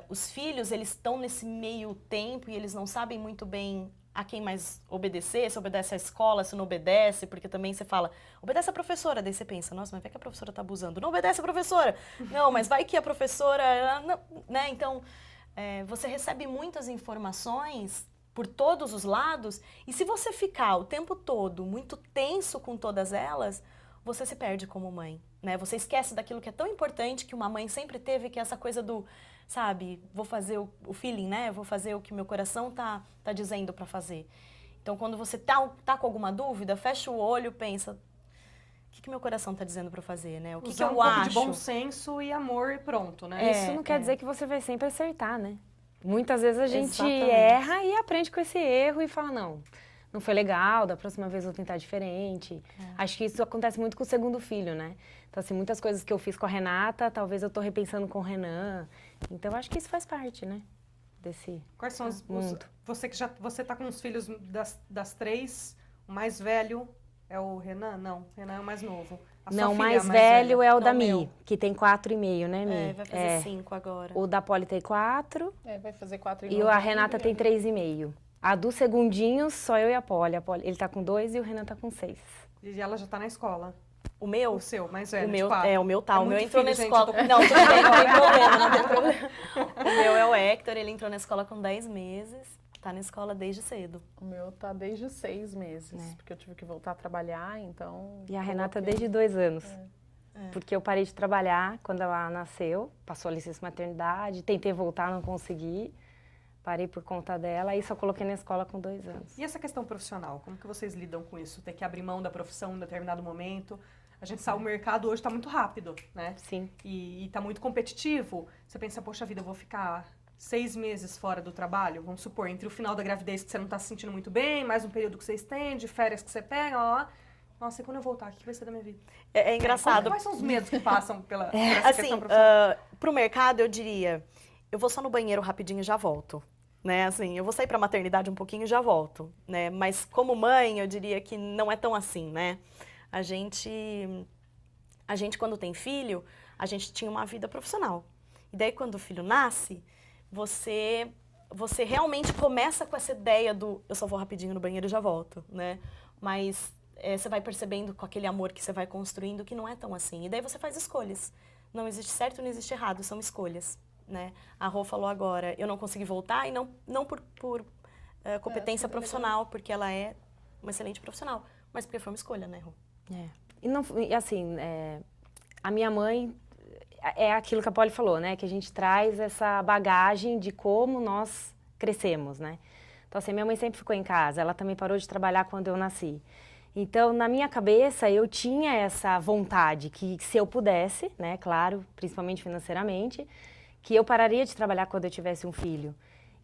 [SPEAKER 3] os filhos, eles estão nesse meio tempo e eles não sabem muito bem a quem mais obedecer, se obedece à escola, se não obedece, porque também você fala, obedece a professora, daí você pensa, nossa, mas vai que a professora está abusando. Não obedece a professora! Não, mas vai que a professora... Não, né? Então, você recebe muitas informações por todos os lados e se você ficar o tempo todo muito tenso com todas elas, você se perde como mãe, né? Você esquece daquilo que é tão importante que uma mãe sempre teve, que é essa coisa do, sabe, vou fazer o feeling, né? Vou fazer o que meu coração tá dizendo para fazer. Então, quando você tá com alguma dúvida, fecha o olho, pensa, o que meu coração tá dizendo para fazer, né? O que eu
[SPEAKER 1] pouco
[SPEAKER 3] acho?
[SPEAKER 1] De bom senso e amor e pronto, né?
[SPEAKER 4] Isso não quer dizer que você vai sempre acertar, né? Muitas vezes a gente
[SPEAKER 3] Exatamente.
[SPEAKER 4] erra e aprende com esse erro e fala, não foi legal, da próxima vez eu vou tentar diferente. Acho que isso acontece muito com o segundo filho, né? Então, assim, muitas coisas que eu fiz com a Renata, talvez eu tô repensando com o Renan. Então, acho que isso faz parte, né? Desse
[SPEAKER 1] Quais são os...
[SPEAKER 4] mundo.
[SPEAKER 1] Você tá com os filhos das 3, o mais velho é o Renan? Não, o Renan é o mais novo. A sua
[SPEAKER 4] Não, o
[SPEAKER 1] filha
[SPEAKER 4] mais
[SPEAKER 1] é a
[SPEAKER 4] velho
[SPEAKER 1] velha?
[SPEAKER 4] é o
[SPEAKER 1] Não,
[SPEAKER 4] da
[SPEAKER 1] meu.
[SPEAKER 4] Mi, que tem 4,5, né, Mi?
[SPEAKER 3] Vai fazer 5 agora.
[SPEAKER 4] O da Poli tem 4
[SPEAKER 2] Vai fazer 4
[SPEAKER 4] e a Renata tem 3,5. A dos segundinhos, só eu e a Poli. Ele tá com 2 e o Renan tá com 6.
[SPEAKER 1] E ela já tá na escola.
[SPEAKER 3] O meu?
[SPEAKER 1] O seu, mais velho,
[SPEAKER 3] O meu,
[SPEAKER 1] de 4.
[SPEAKER 3] o meu tá.
[SPEAKER 1] É
[SPEAKER 3] o meu
[SPEAKER 1] muito
[SPEAKER 3] entrou
[SPEAKER 1] filho,
[SPEAKER 3] na
[SPEAKER 1] gente,
[SPEAKER 3] escola.
[SPEAKER 1] eu tô com-
[SPEAKER 3] Não, tudo bem, não tem problema, não tem problema. O meu é o Hector, ele entrou na escola com 10 meses, tá na escola desde cedo.
[SPEAKER 2] O meu tá desde 6 meses, porque eu tive que voltar a trabalhar, então...
[SPEAKER 4] E a Renata
[SPEAKER 2] coloquei-
[SPEAKER 4] desde 2 anos. Porque eu parei de trabalhar quando ela nasceu, passou a licença maternidade, tentei voltar, não consegui. Parei por conta dela, aí só coloquei na escola com 2 anos.
[SPEAKER 1] E essa questão profissional, como que vocês lidam com isso? Ter que abrir mão da profissão em um determinado momento? A gente sabe, o mercado hoje está muito rápido, né?
[SPEAKER 4] Sim.
[SPEAKER 1] E está muito competitivo. Você pensa, poxa vida, eu vou ficar 6 meses fora do trabalho? Vamos supor, entre o final da gravidez que você não está se sentindo muito bem, mais um período que você estende, férias que você pega, lá. Nossa, e quando eu voltar, o que vai ser da minha vida?
[SPEAKER 3] É engraçado.
[SPEAKER 1] Quais são os medos que passam por essa
[SPEAKER 3] Assim,
[SPEAKER 1] questão profissional?
[SPEAKER 3] pro mercado, eu diria, eu vou só no banheiro rapidinho e já volto. Né, assim, eu vou sair pra maternidade um pouquinho e já volto, né? Mas como mãe, eu diria que não é tão assim, né? A gente quando tem filho, a gente tinha uma vida profissional. E daí quando o filho nasce, você realmente começa com essa ideia do eu só vou rapidinho no banheiro e já volto, né? Mas você vai percebendo com aquele amor que você vai construindo que não é tão assim. E daí você faz escolhas. Não existe certo, não existe errado, são escolhas. Né? A Rô falou agora, eu não consegui voltar e não por competência profissional, porque ela é uma excelente profissional, mas porque foi uma escolha, né, Rô?
[SPEAKER 4] E assim, a minha mãe é aquilo que a Poli falou, né? Que a gente traz essa bagagem de como nós crescemos, né? Então, assim, minha mãe sempre ficou em casa, ela também parou de trabalhar quando eu nasci. Então, na minha cabeça, eu tinha essa vontade que se eu pudesse, né, claro, principalmente financeiramente, que eu pararia de trabalhar quando eu tivesse um filho.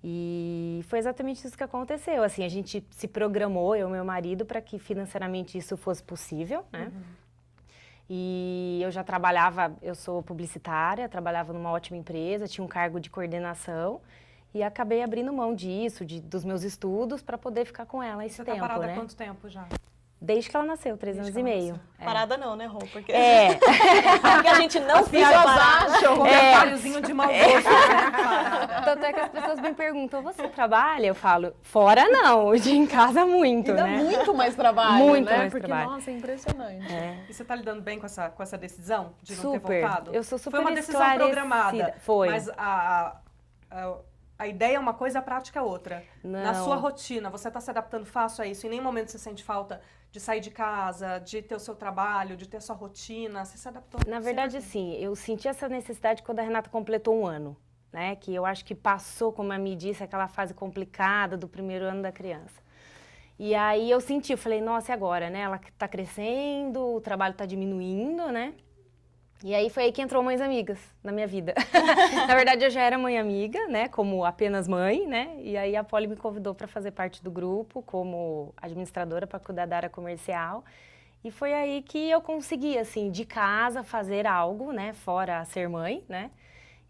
[SPEAKER 4] E foi exatamente isso que aconteceu. Assim, a gente se programou, eu e meu marido, para que financeiramente isso fosse possível, né? E eu já trabalhava, eu sou publicitária, trabalhava numa ótima empresa, tinha um cargo de coordenação e acabei abrindo mão disso, dos meus estudos, para poder ficar com ela esse
[SPEAKER 1] Você
[SPEAKER 4] tempo,
[SPEAKER 1] tá parada
[SPEAKER 4] né?
[SPEAKER 1] há quanto tempo já?
[SPEAKER 4] Desde que ela nasceu, 3 anos e meio.
[SPEAKER 3] Parada não, né, Rô? Porque,
[SPEAKER 4] É.
[SPEAKER 3] porque a gente não fica parada.
[SPEAKER 1] Comentariozinho de mau gosto. Né?
[SPEAKER 4] Tanto é que as pessoas me perguntam, você trabalha? Eu falo, fora não, de em casa muito,
[SPEAKER 2] E dá
[SPEAKER 4] né?
[SPEAKER 2] muito mais trabalho,
[SPEAKER 4] Muito
[SPEAKER 2] né?
[SPEAKER 4] mais
[SPEAKER 2] Porque,
[SPEAKER 4] trabalho.
[SPEAKER 2] nossa, é impressionante.
[SPEAKER 1] E você tá lidando bem com essa decisão de não
[SPEAKER 4] Super.
[SPEAKER 1] ter voltado?
[SPEAKER 4] Eu sou super
[SPEAKER 1] Foi uma decisão
[SPEAKER 4] esclarecida.
[SPEAKER 1] programada.
[SPEAKER 4] Foi.
[SPEAKER 1] Mas a ideia é uma coisa, a prática é outra. Na
[SPEAKER 4] Não.
[SPEAKER 1] sua rotina, você está se adaptando fácil a isso? Em nenhum momento você sente falta de sair de casa, de ter o seu trabalho, de ter a sua rotina? Você se adaptou?
[SPEAKER 4] Na verdade,
[SPEAKER 1] 100%?
[SPEAKER 4] assim, eu senti essa necessidade quando a Renata completou 1 ano, né? Que eu acho que passou, como a Mi disse, aquela fase complicada do primeiro ano da criança. E aí eu senti, eu falei, nossa, e agora, né? Ela tá crescendo, o trabalho tá diminuindo, né? E aí foi aí que entrou Mães Amigas na minha vida. Na verdade, eu já era mãe amiga, né, como apenas mãe, né, e aí a Poli me convidou para fazer parte do grupo como administradora para cuidar da área comercial. E foi aí que eu consegui, assim, de casa fazer algo, né, fora ser mãe, né,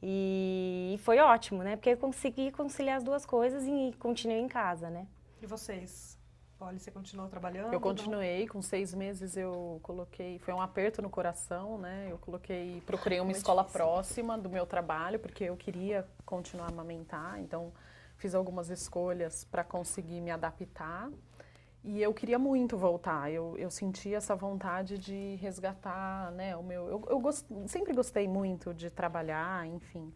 [SPEAKER 4] e foi ótimo, né, porque eu consegui conciliar as duas coisas e continuei em casa, né.
[SPEAKER 1] E vocês? Poli, você continuou trabalhando?
[SPEAKER 2] Eu continuei, com 6 meses eu coloquei, foi um aperto no coração, né? Eu procurei uma escola próxima do meu trabalho, porque eu queria continuar a amamentar, então fiz algumas escolhas para conseguir me adaptar. E eu queria muito voltar, eu senti essa vontade de resgatar, né, o meu... sempre gostei muito de trabalhar, enfim.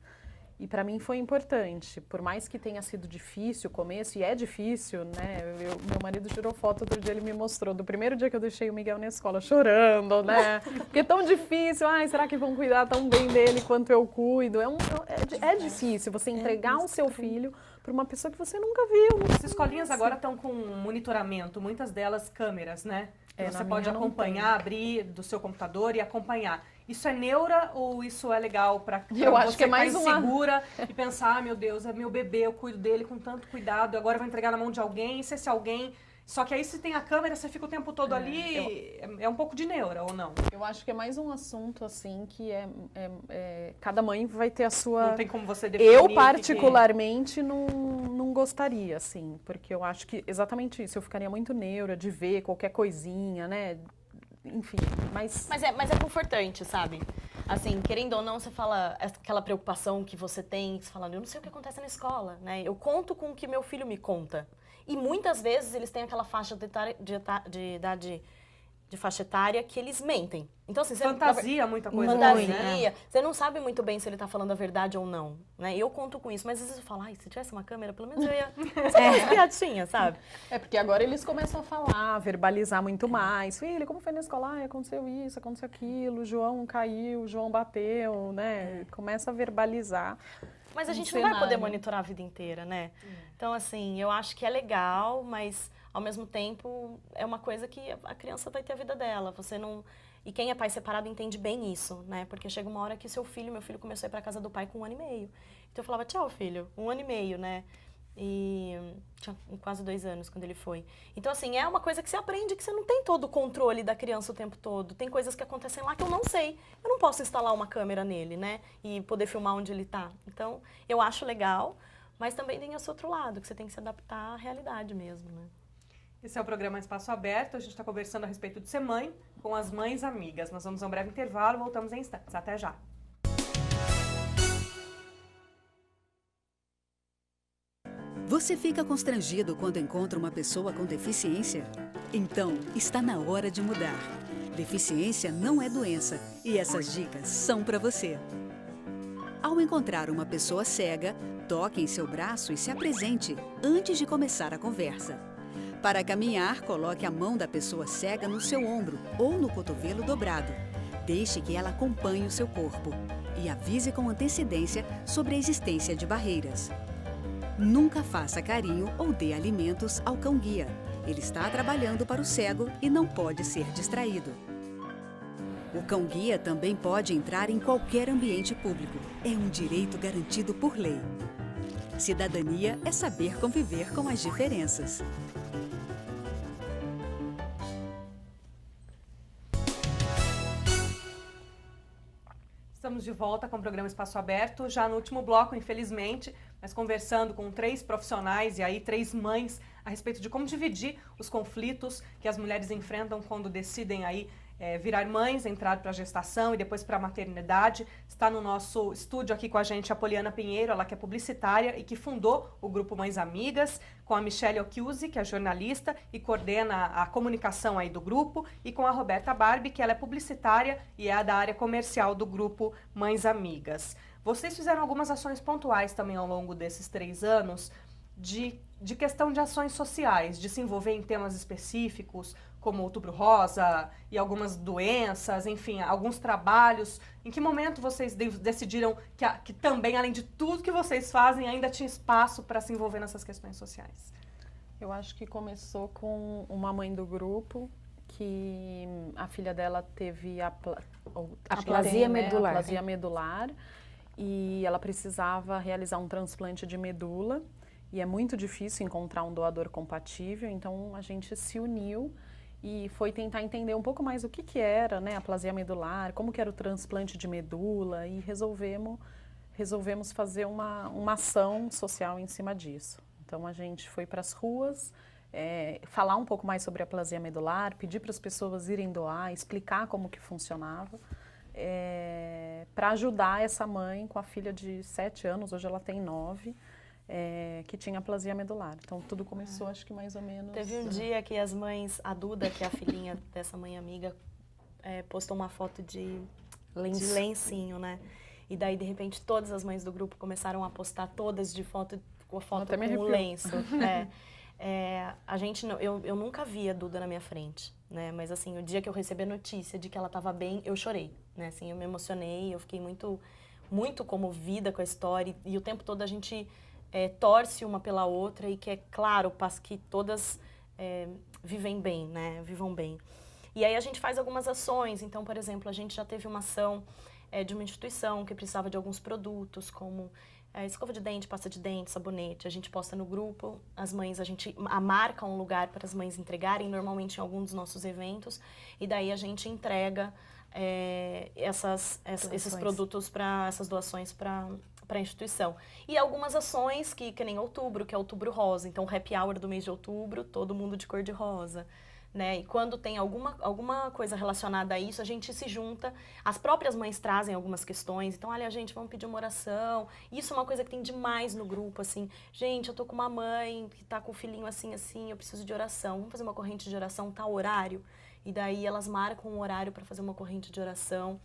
[SPEAKER 2] E para mim foi importante, por mais que tenha sido difícil o começo, e é difícil, né? Meu marido tirou foto outro dia, ele me mostrou, do primeiro dia que eu deixei o Miguel na escola, chorando, né? Porque é tão difícil, ai, será que vão cuidar tão bem dele quanto eu cuido? É difícil você entregar o seu filho para uma pessoa que você nunca viu.
[SPEAKER 1] As escolinhas agora estão com monitoramento, muitas delas câmeras, né? Que você pode acompanhar, abrir do seu computador e acompanhar. Isso é neura ou isso é legal para
[SPEAKER 2] eu acho que é mais
[SPEAKER 1] insegura e pensar, ah, meu Deus, é meu bebê, eu cuido dele com tanto cuidado, agora eu vou entregar na mão de alguém, se esse alguém... Só que aí se tem a câmera, você fica o tempo todo ali, é um pouco de neura, ou não?
[SPEAKER 2] Eu acho que é mais um assunto, assim, que cada mãe vai ter a sua...
[SPEAKER 1] Não tem como você definir.
[SPEAKER 2] Eu, particularmente, não gostaria, assim, porque eu acho que exatamente isso, eu ficaria muito neura de ver qualquer coisinha, né? Enfim, mas
[SPEAKER 3] é confortante, sabe? Assim, querendo ou não, você fala aquela preocupação que você tem, você fala, eu não sei o que acontece na escola, né? Eu conto com o que meu filho me conta. E muitas vezes eles têm aquela faixa de idade, de faixa etária que eles mentem. Então, assim, você
[SPEAKER 1] fantasia muita coisa.
[SPEAKER 3] Fantasia. Né? Você não sabe muito bem se ele tá falando a verdade ou não, né? Eu conto com isso, mas às vezes eu falo, ai, se tivesse uma câmera, pelo menos eu ia... Uma piadinha, sabe?
[SPEAKER 2] É porque agora eles começam a falar, verbalizar muito mais. Filho, como foi na escola? Ai, aconteceu isso, aconteceu aquilo, o João caiu, o João bateu, né? Começa a verbalizar.
[SPEAKER 3] Mas a gente não vai poder monitorar a vida inteira, né? Então, assim, eu acho que é legal, mas ao mesmo tempo é uma coisa que a criança vai ter a vida dela. Você não... E quem é pai separado entende bem isso, né? Porque chega uma hora que meu filho começou a ir pra casa do pai com 1 ano e meio. Então eu falava, tchau, filho, 1 ano e meio, né? E tinha quase 2 anos quando ele foi. Então, assim, é uma coisa que você aprende que você não tem todo o controle da criança o tempo todo. Tem coisas que acontecem lá que eu não sei. Eu não posso instalar uma câmera nele, né? E poder filmar onde ele tá. Então, eu acho legal, mas também tem esse outro lado, que você tem que se adaptar à realidade mesmo, né?
[SPEAKER 1] Esse é o programa Espaço Aberto. A gente está conversando a respeito de ser mãe com as mães amigas. Nós vamos a um breve intervalo, voltamos em instantes. Até já!
[SPEAKER 5] Você fica constrangido quando encontra uma pessoa com deficiência? Então, está na hora de mudar. Deficiência não é doença e essas dicas são para você. Ao encontrar uma pessoa cega, toque em seu braço e se apresente antes de começar a conversa. Para caminhar, coloque a mão da pessoa cega no seu ombro ou no cotovelo dobrado. Deixe que ela acompanhe o seu corpo e avise com antecedência sobre a existência de barreiras. Nunca faça carinho ou dê alimentos ao cão-guia. Ele está trabalhando para o cego e não pode ser distraído. O cão-guia também pode entrar em qualquer ambiente público. É um direito garantido por lei. Cidadania é saber conviver com as diferenças.
[SPEAKER 1] Estamos de volta com o programa Espaço Aberto, já no último bloco, infelizmente, mas conversando com 3 profissionais e aí 3 mães a respeito de como dividir os conflitos que as mulheres enfrentam quando decidem aí virar mães, entrar para a gestação e depois para a maternidade. Está no nosso estúdio aqui com a gente a Poliana Pinheiro, ela que é publicitária e que fundou o grupo Mães Amigas, com a Michelle Occhiusi, que é jornalista e coordena a comunicação aí do grupo, e com a Roberta Barbie, que ela é publicitária e é da área comercial do grupo Mães Amigas. Vocês fizeram algumas ações pontuais também ao longo desses 3 anos de questão de ações sociais, de se envolver em temas específicos, como o Outubro Rosa e algumas doenças, enfim, alguns trabalhos. Em que momento vocês decidiram que também, além de tudo que vocês fazem, ainda tinha espaço para se envolver nessas questões sociais?
[SPEAKER 2] Eu acho que começou com uma mãe do grupo que a filha dela teve
[SPEAKER 4] aplasia medular.
[SPEAKER 2] Aplasia medular, e ela precisava realizar um transplante de medula, e é muito difícil encontrar um doador compatível, então a gente se uniu e foi tentar entender um pouco mais o que era, né, a aplasia medular, como que era o transplante de medula, e resolvemos fazer uma ação social em cima disso. Então a gente foi para as ruas, falar um pouco mais sobre a aplasia medular, pedir para as pessoas irem doar, explicar como que funcionava, para ajudar essa mãe com a filha de 7 anos, hoje ela tem 9, que tinha aplasia medular. Então tudo começou, acho que mais ou menos...
[SPEAKER 3] Teve um dia que as mães, a Duda, que é a filhinha dessa mãe amiga, postou uma foto de lencinho, né? E daí, de repente, todas as mães do grupo começaram a postar todas de foto com o lenço. A gente, eu nunca vi a Duda na minha frente, né? Mas assim, o dia que eu recebi a notícia de que ela estava bem, eu chorei, né? Assim, eu me emocionei, eu fiquei muito, muito comovida com a história. E o tempo todo a gente torce uma pela outra e que é claro, que todas vivem bem, né? Vivam bem. E aí a gente faz algumas ações. Então, por exemplo, a gente já teve uma ação de uma instituição que precisava de alguns produtos, como escova de dente, pasta de dente, sabonete. A gente posta no grupo, as mães, a gente marca um lugar para as mães entregarem, normalmente em algum dos nossos eventos, e daí a gente entrega esses produtos, essas doações para a instituição. E algumas ações que nem outubro, que é Outubro Rosa. Então, o happy hour do mês de outubro, todo mundo de cor de rosa. Né? E quando tem alguma coisa relacionada a isso, a gente se junta, as próprias mães trazem algumas questões, então, olha, gente, vamos pedir uma oração. Isso é uma coisa que tem demais no grupo, assim, gente, eu tô com uma mãe que tá com o filhinho assim, eu preciso de oração, vamos fazer uma corrente de oração, tal horário? E daí elas marcam um horário para fazer uma corrente de oração.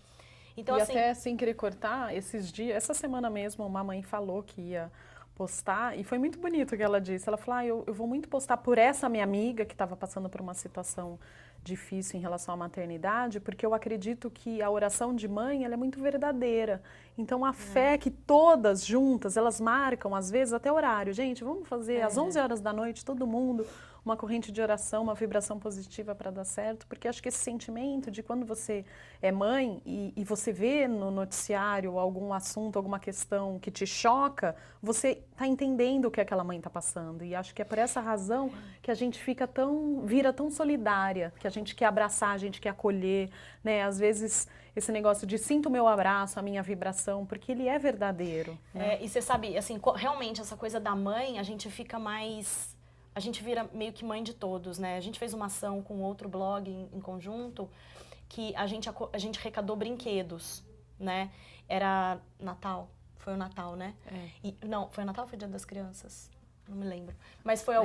[SPEAKER 3] Então,
[SPEAKER 2] e
[SPEAKER 3] assim,
[SPEAKER 2] até, sem querer cortar, esses dias, essa semana mesmo, uma mãe falou que ia postar, e foi muito bonito o que ela disse. Ela falou, eu vou muito postar por essa minha amiga que estava passando por uma situação difícil em relação à maternidade, porque eu acredito que a oração de mãe, ela é muito verdadeira. Então, a fé que todas juntas, elas marcam, às vezes, até horário. Gente, vamos fazer às 11 horas da noite, todo mundo, uma corrente de oração, uma vibração positiva para dar certo, porque acho que esse sentimento de quando você é mãe e você vê no noticiário algum assunto, alguma questão que te choca, você está entendendo o que aquela mãe está passando. E acho que é por essa razão que a gente vira tão solidária, que a gente quer abraçar, a gente quer acolher, né? Às vezes esse negócio de sinto o meu abraço, a minha vibração, porque ele é verdadeiro. Né?
[SPEAKER 3] E você sabe, assim, realmente essa coisa da mãe, a gente fica mais... A gente vira meio que mãe de todos, né? A gente fez uma ação com outro blog em conjunto, que a gente arrecadou brinquedos, né? Era Natal, foi o Natal, né? Não, foi o Natal ou foi o Dia das Crianças? Não me lembro. Mas foi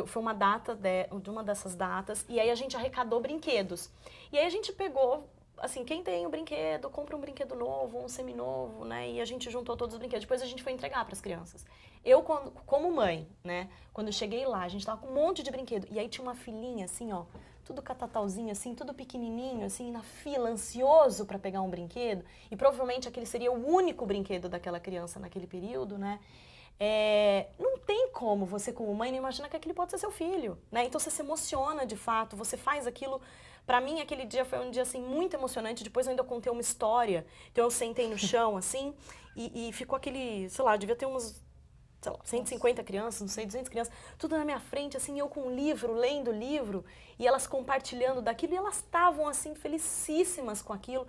[SPEAKER 3] foi uma data de uma dessas datas, e aí a gente arrecadou brinquedos. E aí a gente pegou, assim, quem tem o brinquedo, compra um brinquedo novo, um seminovo, né? E a gente juntou todos os brinquedos. Depois a gente foi entregar para as crianças. Eu, como mãe, né? Quando eu cheguei lá, a gente tava com um monte de brinquedo. E aí tinha uma filhinha, assim, ó, tudo catatalzinho, assim, tudo pequenininho, assim, na fila, ansioso para pegar um brinquedo. E provavelmente aquele seria o único brinquedo daquela criança naquele período, né? Não tem como você, como mãe, não imaginar que aquele pode ser seu filho, né? Então você se emociona de fato, você faz aquilo. Pra mim, aquele dia foi um dia, assim, muito emocionante. Depois eu ainda contei uma história. Então eu sentei no chão, assim, e ficou aquele, sei lá, devia ter uns, sei lá, 150 crianças, não sei, 200 crianças, tudo na minha frente, assim, eu com um livro, lendo o livro, e elas compartilhando daquilo, e elas estavam, assim, felicíssimas com aquilo.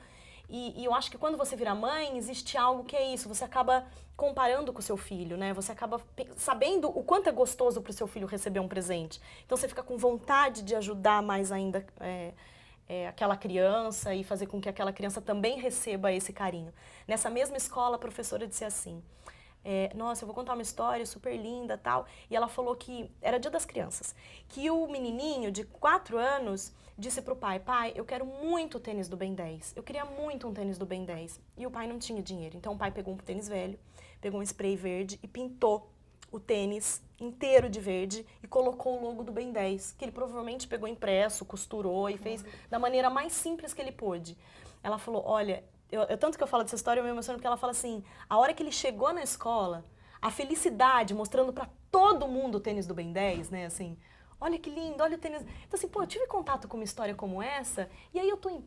[SPEAKER 3] E eu acho que quando você vira mãe, existe algo que é isso, você acaba comparando com o seu filho, né? Você acaba sabendo o quanto é gostoso para o seu filho receber um presente. Então você fica com vontade de ajudar mais ainda aquela criança e fazer com que aquela criança também receba esse carinho. Nessa mesma escola, a professora disse assim, nossa, eu vou contar uma história super linda, tal. E ela falou que era Dia das Crianças, que o menininho de 4 anos disse pro pai, eu quero muito o tênis do Ben 10, eu queria muito um tênis do Ben 10. E o pai não tinha dinheiro, então o pai pegou um tênis velho, pegou um spray verde e pintou o tênis inteiro de verde e colocou o logo do Ben 10, que ele provavelmente pegou impresso, costurou e fez da maneira mais simples que ele pôde. Ela falou, olha, tanto que eu falo dessa história, eu me emociono porque ela fala assim, a hora que ele chegou na escola, a felicidade, mostrando para todo mundo o tênis do Ben 10, né, assim, olha que lindo, olha o tênis. Então assim, pô, eu tive contato com uma história como essa, e aí eu tô em...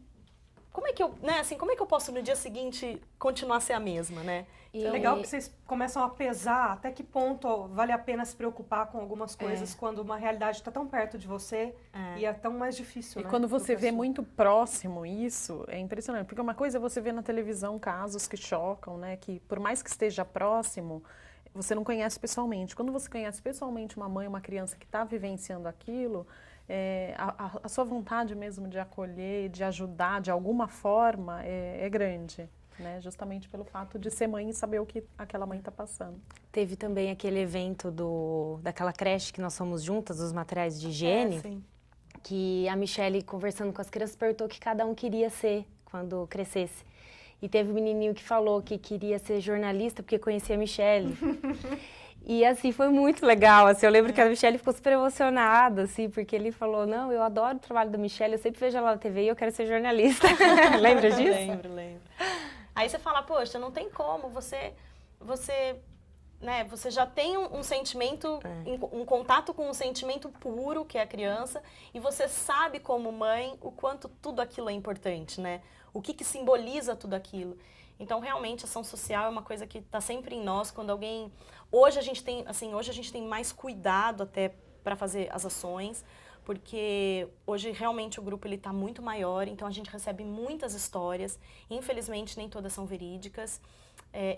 [SPEAKER 3] Como é que eu, né, assim, como é que eu posso no dia seguinte continuar a ser a mesma, né?
[SPEAKER 1] É legal que vocês começam a pesar até que ponto vale a pena se preocupar com algumas coisas quando uma realidade está tão perto de você e é tão mais difícil,
[SPEAKER 2] E
[SPEAKER 1] né?
[SPEAKER 2] quando você vê muito próximo isso, é impressionante. Porque uma coisa é você ver na televisão casos que chocam, né? Que por mais que esteja próximo, você não conhece pessoalmente. Quando você conhece pessoalmente uma mãe, uma criança que está vivenciando aquilo, a sua vontade mesmo de acolher, de ajudar de alguma forma é grande. Né? Justamente pelo fato de ser mãe e saber o que aquela mãe está passando.
[SPEAKER 4] Teve também aquele evento daquela creche que nós fomos juntas, dos materiais de higiene, que a Michele, conversando com as crianças, perguntou o que cada um queria ser quando crescesse. E teve um menininho que falou que queria ser jornalista porque conhecia a Michele. E, assim, foi muito legal, assim, eu lembro que a Michele ficou super emocionada, assim, porque ele falou, não, eu adoro o trabalho da Michele, eu sempre vejo ela na TV e eu quero ser jornalista. Lembra disso?
[SPEAKER 3] Lembro. Aí você fala, poxa, não tem como, né, você já tem um sentimento, um contato com um sentimento puro, que é a criança, e você sabe como mãe o quanto tudo aquilo é importante, né? O que simboliza tudo aquilo. Então, realmente, a ação social é uma coisa que está sempre em nós, quando alguém... Hoje a gente tem mais cuidado até para fazer as ações, porque hoje realmente o grupo está muito maior, então a gente recebe muitas histórias, infelizmente nem todas são verídicas,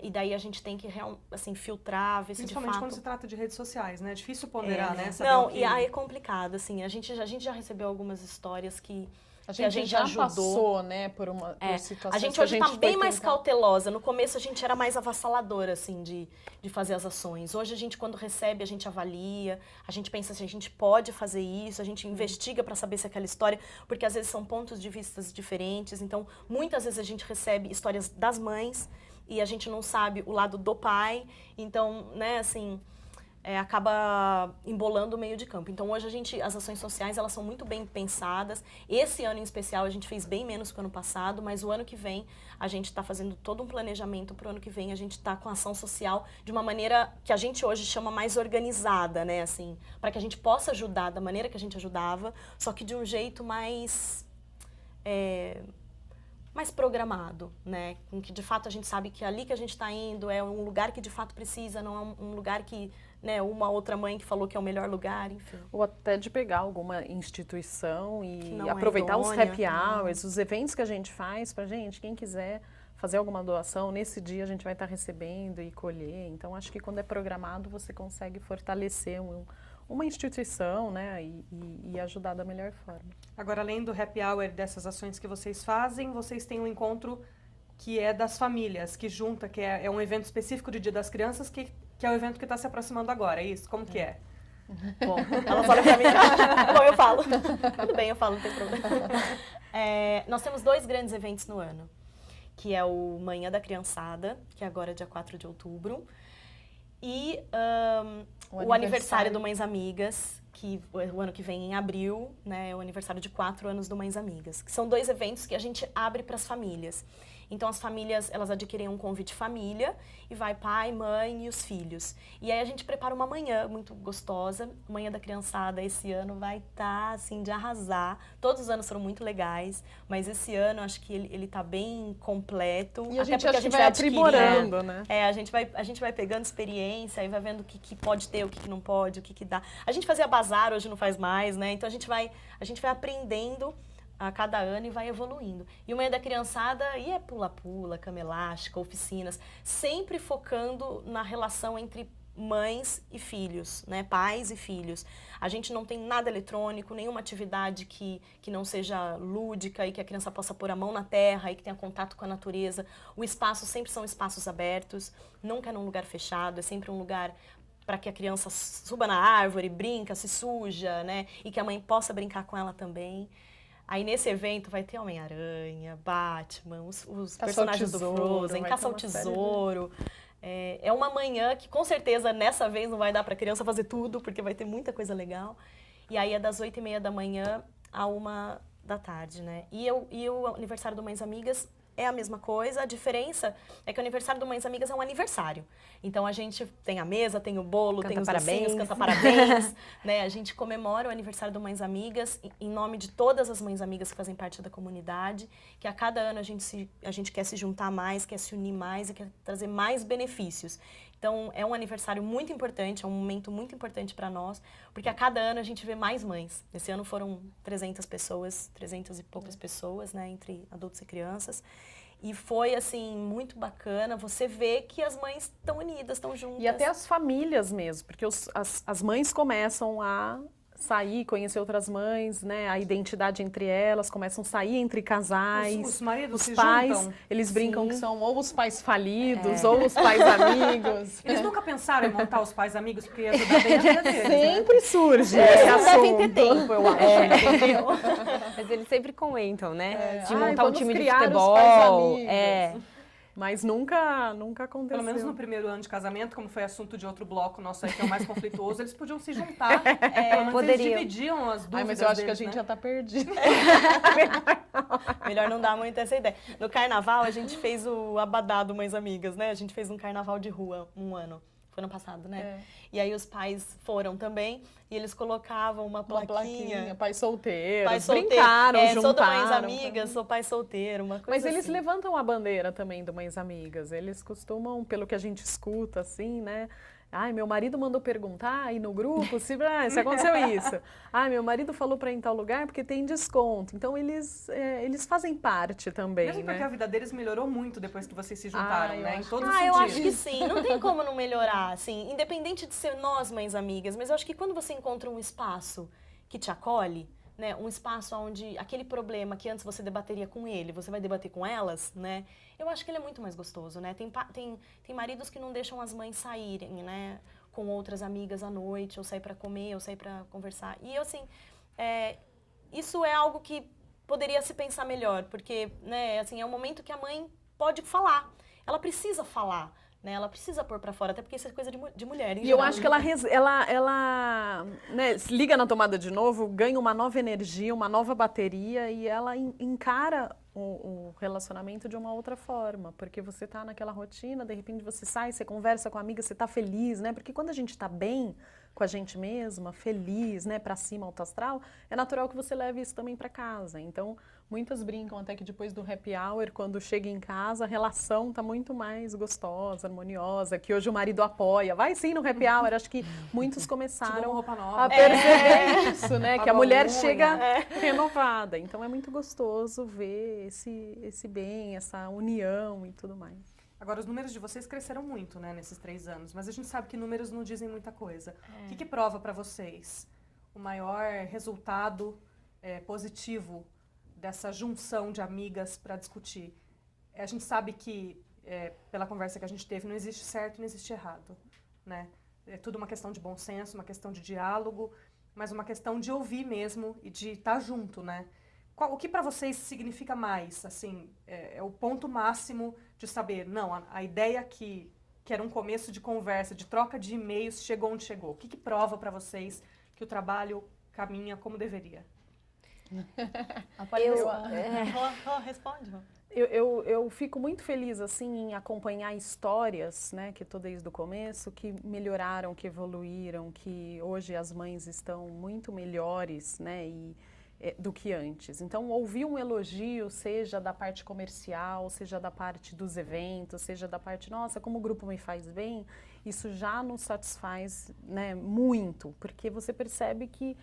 [SPEAKER 3] e daí a gente tem que assim, filtrar, ver se de fato...
[SPEAKER 1] Principalmente quando se trata de redes sociais, né? É difícil ponderar, né?
[SPEAKER 3] Não, e aí é complicado, assim, a gente já recebeu algumas histórias que
[SPEAKER 2] a gente já
[SPEAKER 3] ajudou.
[SPEAKER 2] Passou, né, por situações
[SPEAKER 3] a gente hoje está bem mais cautelosa. No começo a gente era mais avassaladora, assim, de fazer as ações. Hoje a gente, quando recebe, a gente avalia, a gente pensa se a gente pode fazer isso, a gente investiga para saber se aquela história, porque às vezes são pontos de vista diferentes. Então, muitas vezes a gente recebe histórias das mães e a gente não sabe o lado do pai. Então, né, assim... acaba embolando o meio de campo. Então, hoje, as ações sociais, elas são muito bem pensadas. Esse ano, em especial, a gente fez bem menos que o ano passado, mas o ano que vem, a gente está fazendo todo um planejamento para o ano que vem. A gente está com a ação social de uma maneira que a gente hoje chama mais organizada, né? Assim, para que a gente possa ajudar da maneira que a gente ajudava, só que de um jeito mais programado, né? Com que, de fato, a gente sabe que ali que a gente está indo é um lugar que, de fato, precisa, não é um lugar que... Né, uma outra mãe que falou que é o melhor lugar, enfim.
[SPEAKER 2] Ou até de pegar alguma instituição e aproveitar os happy hours, os eventos que a gente faz pra gente, quem quiser fazer alguma doação, nesse dia a gente vai estar recebendo e colher. Então, acho que quando é programado, você consegue fortalecer uma instituição, né, e ajudar da melhor forma. Agora,
[SPEAKER 1] além do happy hour, dessas ações que vocês fazem, vocês têm um encontro que é das famílias, que junta, que é um evento específico do Dia das Crianças, que é o evento que está se aproximando agora, é isso? Como que é?
[SPEAKER 3] Bom, ela fala pra mim. Bom, eu falo. Tudo bem, eu falo, não tem problema. Nós temos 2 grandes eventos no ano, que é o Manhã da Criançada, que é agora dia 4 de outubro, e o aniversário do Mães Amigas, que o ano que vem em abril, né, é o aniversário de 4 anos do Mães Amigas, que são 2 eventos que a gente abre para as famílias. Então, as famílias, elas adquirem um convite família e vai pai, mãe e os filhos. E aí a gente prepara uma manhã muito gostosa. Manhã da Criançada esse ano vai estar, assim, de arrasar. Todos os anos foram muito legais, mas esse ano acho que ele tá bem completo.
[SPEAKER 2] E até porque a gente vai aprimorando, né?
[SPEAKER 3] A gente vai pegando experiência e vai vendo o que pode ter, o que não pode, o que dá. A gente fazia bazar, hoje não faz mais, né? Então, a gente vai aprendendo a cada ano e vai evoluindo. E o Manhã da Criançada é pula-pula, cama elástica, oficinas, sempre focando na relação entre mães e filhos, né? Pais e filhos. A gente não tem nada eletrônico, nenhuma atividade que não seja lúdica e que a criança possa pôr a mão na terra e que tenha contato com a natureza. O espaço sempre são espaços abertos, nunca é num lugar fechado, é sempre um lugar para que a criança suba na árvore, brinca, se suja, né? E que a mãe possa brincar com ela também. Aí nesse evento vai ter Homem-Aranha, Batman, os personagens do Frozen, Caça ao Tesouro. É uma manhã que com certeza nessa vez não vai dar para a criança fazer tudo, porque vai ter muita coisa legal. E aí é das 8h30 da manhã à 1 da tarde, né? E o aniversário do Mães Amigas é a mesma coisa, a diferença é que o aniversário do Mães Amigas é um aniversário. Então a gente tem a mesa, tem o bolo,
[SPEAKER 4] Canta
[SPEAKER 3] tem os
[SPEAKER 4] parabéns.
[SPEAKER 3] docinhos, canta parabéns, né? A gente comemora o aniversário do Mães Amigas em nome de todas as mães amigas que fazem parte da comunidade, que a cada ano a gente quer se juntar mais, quer se unir mais e quer trazer mais benefícios. Então, é um aniversário muito importante, é um momento muito importante para nós, porque a cada ano a gente vê mais mães. Esse ano foram 300 pessoas, 300 e poucas pessoas, né, entre adultos e crianças. E foi, assim, muito bacana você ver que as mães estão unidas, estão juntas.
[SPEAKER 2] E até as famílias mesmo, porque as mães começam a sair, conhecer outras mães, né? A identidade entre elas, começam a sair entre casais.
[SPEAKER 1] Os maridos se
[SPEAKER 2] pais,
[SPEAKER 1] juntam.
[SPEAKER 2] eles brincam
[SPEAKER 3] Sim.
[SPEAKER 2] que são ou os pais falidos, ou os pais amigos.
[SPEAKER 1] Eles nunca pensaram em montar os pais amigos porque ia ajudar bem a vida deles, né?
[SPEAKER 2] Sempre surge
[SPEAKER 3] Eles
[SPEAKER 2] esse
[SPEAKER 3] não devem ter
[SPEAKER 2] assunto.
[SPEAKER 3] tempo, eu acho, entendeu?
[SPEAKER 4] Mas eles sempre comentam, né? De
[SPEAKER 2] Ai,
[SPEAKER 4] montar um
[SPEAKER 2] vamos
[SPEAKER 4] time de
[SPEAKER 2] criar os
[SPEAKER 4] futebol.
[SPEAKER 2] pais amigos.
[SPEAKER 4] É.
[SPEAKER 2] Mas nunca aconteceu.
[SPEAKER 1] Pelo menos no primeiro ano de casamento, como foi assunto de outro bloco nosso aí, que é o mais conflituoso, eles podiam se juntar. Pelo menos eles
[SPEAKER 4] poderiam.
[SPEAKER 1] dividiam as dúvidas
[SPEAKER 2] Ai, mas eu acho que a
[SPEAKER 1] deles,
[SPEAKER 2] gente
[SPEAKER 1] né?
[SPEAKER 2] já tá perdido.
[SPEAKER 3] Melhor não dar muito essa ideia. No carnaval, a gente fez o abadá do Mães Amigas, né? A gente fez um carnaval de rua um ano. Foi ano passado, né? E aí os pais foram também e eles colocavam uma plaquinha.
[SPEAKER 2] Pai solteiro.
[SPEAKER 3] Pai solteiro.
[SPEAKER 2] Brincaram,
[SPEAKER 3] Sou do Mães
[SPEAKER 2] juntaram.
[SPEAKER 3] Amigas, sou pai solteiro, uma coisa
[SPEAKER 2] Mas eles
[SPEAKER 3] assim.
[SPEAKER 2] levantam a bandeira também do Mães Amigas. Eles costumam, pelo que a gente escuta, assim, né? Ai, meu marido mandou perguntar aí no grupo se aconteceu isso. Ai, meu marido falou para ir em tal lugar porque tem desconto. Então, eles fazem parte também,
[SPEAKER 1] Mesmo porque
[SPEAKER 2] né?
[SPEAKER 1] a vida deles melhorou muito depois que vocês se juntaram,
[SPEAKER 2] eu
[SPEAKER 1] né? Em
[SPEAKER 2] acho
[SPEAKER 1] todos os
[SPEAKER 3] Eu
[SPEAKER 1] sentidos.
[SPEAKER 3] acho que sim. Não tem como não melhorar, assim, independente de ser nós, mães amigas, mas eu acho que quando você encontra um espaço que te acolhe, né, um espaço onde aquele problema que antes você debateria com ele, você vai debater com elas, né? Eu acho que ele é muito mais gostoso, né? Tem maridos que não deixam as mães saírem, né, com outras amigas à noite, ou sair para comer, ou sair para conversar. E assim, isso é algo que poderia se pensar melhor, porque, né, assim, é um momento que a mãe pode falar. Ela precisa falar, né? Ela precisa pôr para fora, até porque isso é coisa de mulher.
[SPEAKER 2] E eu acho que ela né, se liga na tomada de novo, ganha uma nova energia, uma nova bateria e ela encara o relacionamento de uma outra forma, porque você tá naquela rotina, de repente você sai, você conversa com a amiga, você tá feliz, né? Porque quando a gente tá bem com a gente mesma, feliz, né, pra cima, alto astral, é natural que você leve isso também pra casa. Então, muitas brincam até que depois do happy hour, quando chega em casa, a relação tá muito mais gostosa, harmoniosa, que hoje o marido apoia. Vai sim no happy hour. Acho que muitos
[SPEAKER 1] Te dou uma
[SPEAKER 2] começaram
[SPEAKER 1] roupa nova.
[SPEAKER 2] a perceber isso, né? Que a
[SPEAKER 1] Lavou
[SPEAKER 2] mulher
[SPEAKER 1] a unha.
[SPEAKER 2] chega renovada. Então é muito gostoso ver esse bem, essa união e tudo mais.
[SPEAKER 1] Agora, os números de vocês cresceram muito, né, nesses 3 anos, mas a gente sabe que números não dizem muita coisa. O que prova para vocês o maior resultado positivo dessa junção de amigas para discutir? A gente sabe que, pela conversa que a gente teve, não existe certo e não existe errado, né? É tudo uma questão de bom senso, uma questão de diálogo, mas uma questão de ouvir mesmo e de estar junto, né? O que para vocês significa mais? Assim, é o ponto máximo de saber, não, a ideia que era um começo de conversa, de troca de e-mails, chegou onde chegou. O que prova para vocês que o trabalho caminha como deveria?
[SPEAKER 3] Responde, Rô.
[SPEAKER 2] Eu fico muito feliz assim em acompanhar histórias, né, que estou desde o começo, que melhoraram, que evoluíram, que hoje as mães estão muito melhores, né, do que antes. Então, ouvir um elogio, seja da parte comercial, seja da parte dos eventos, seja da parte, nossa, como o grupo me faz bem, isso já nos satisfaz, né, muito, porque você percebe que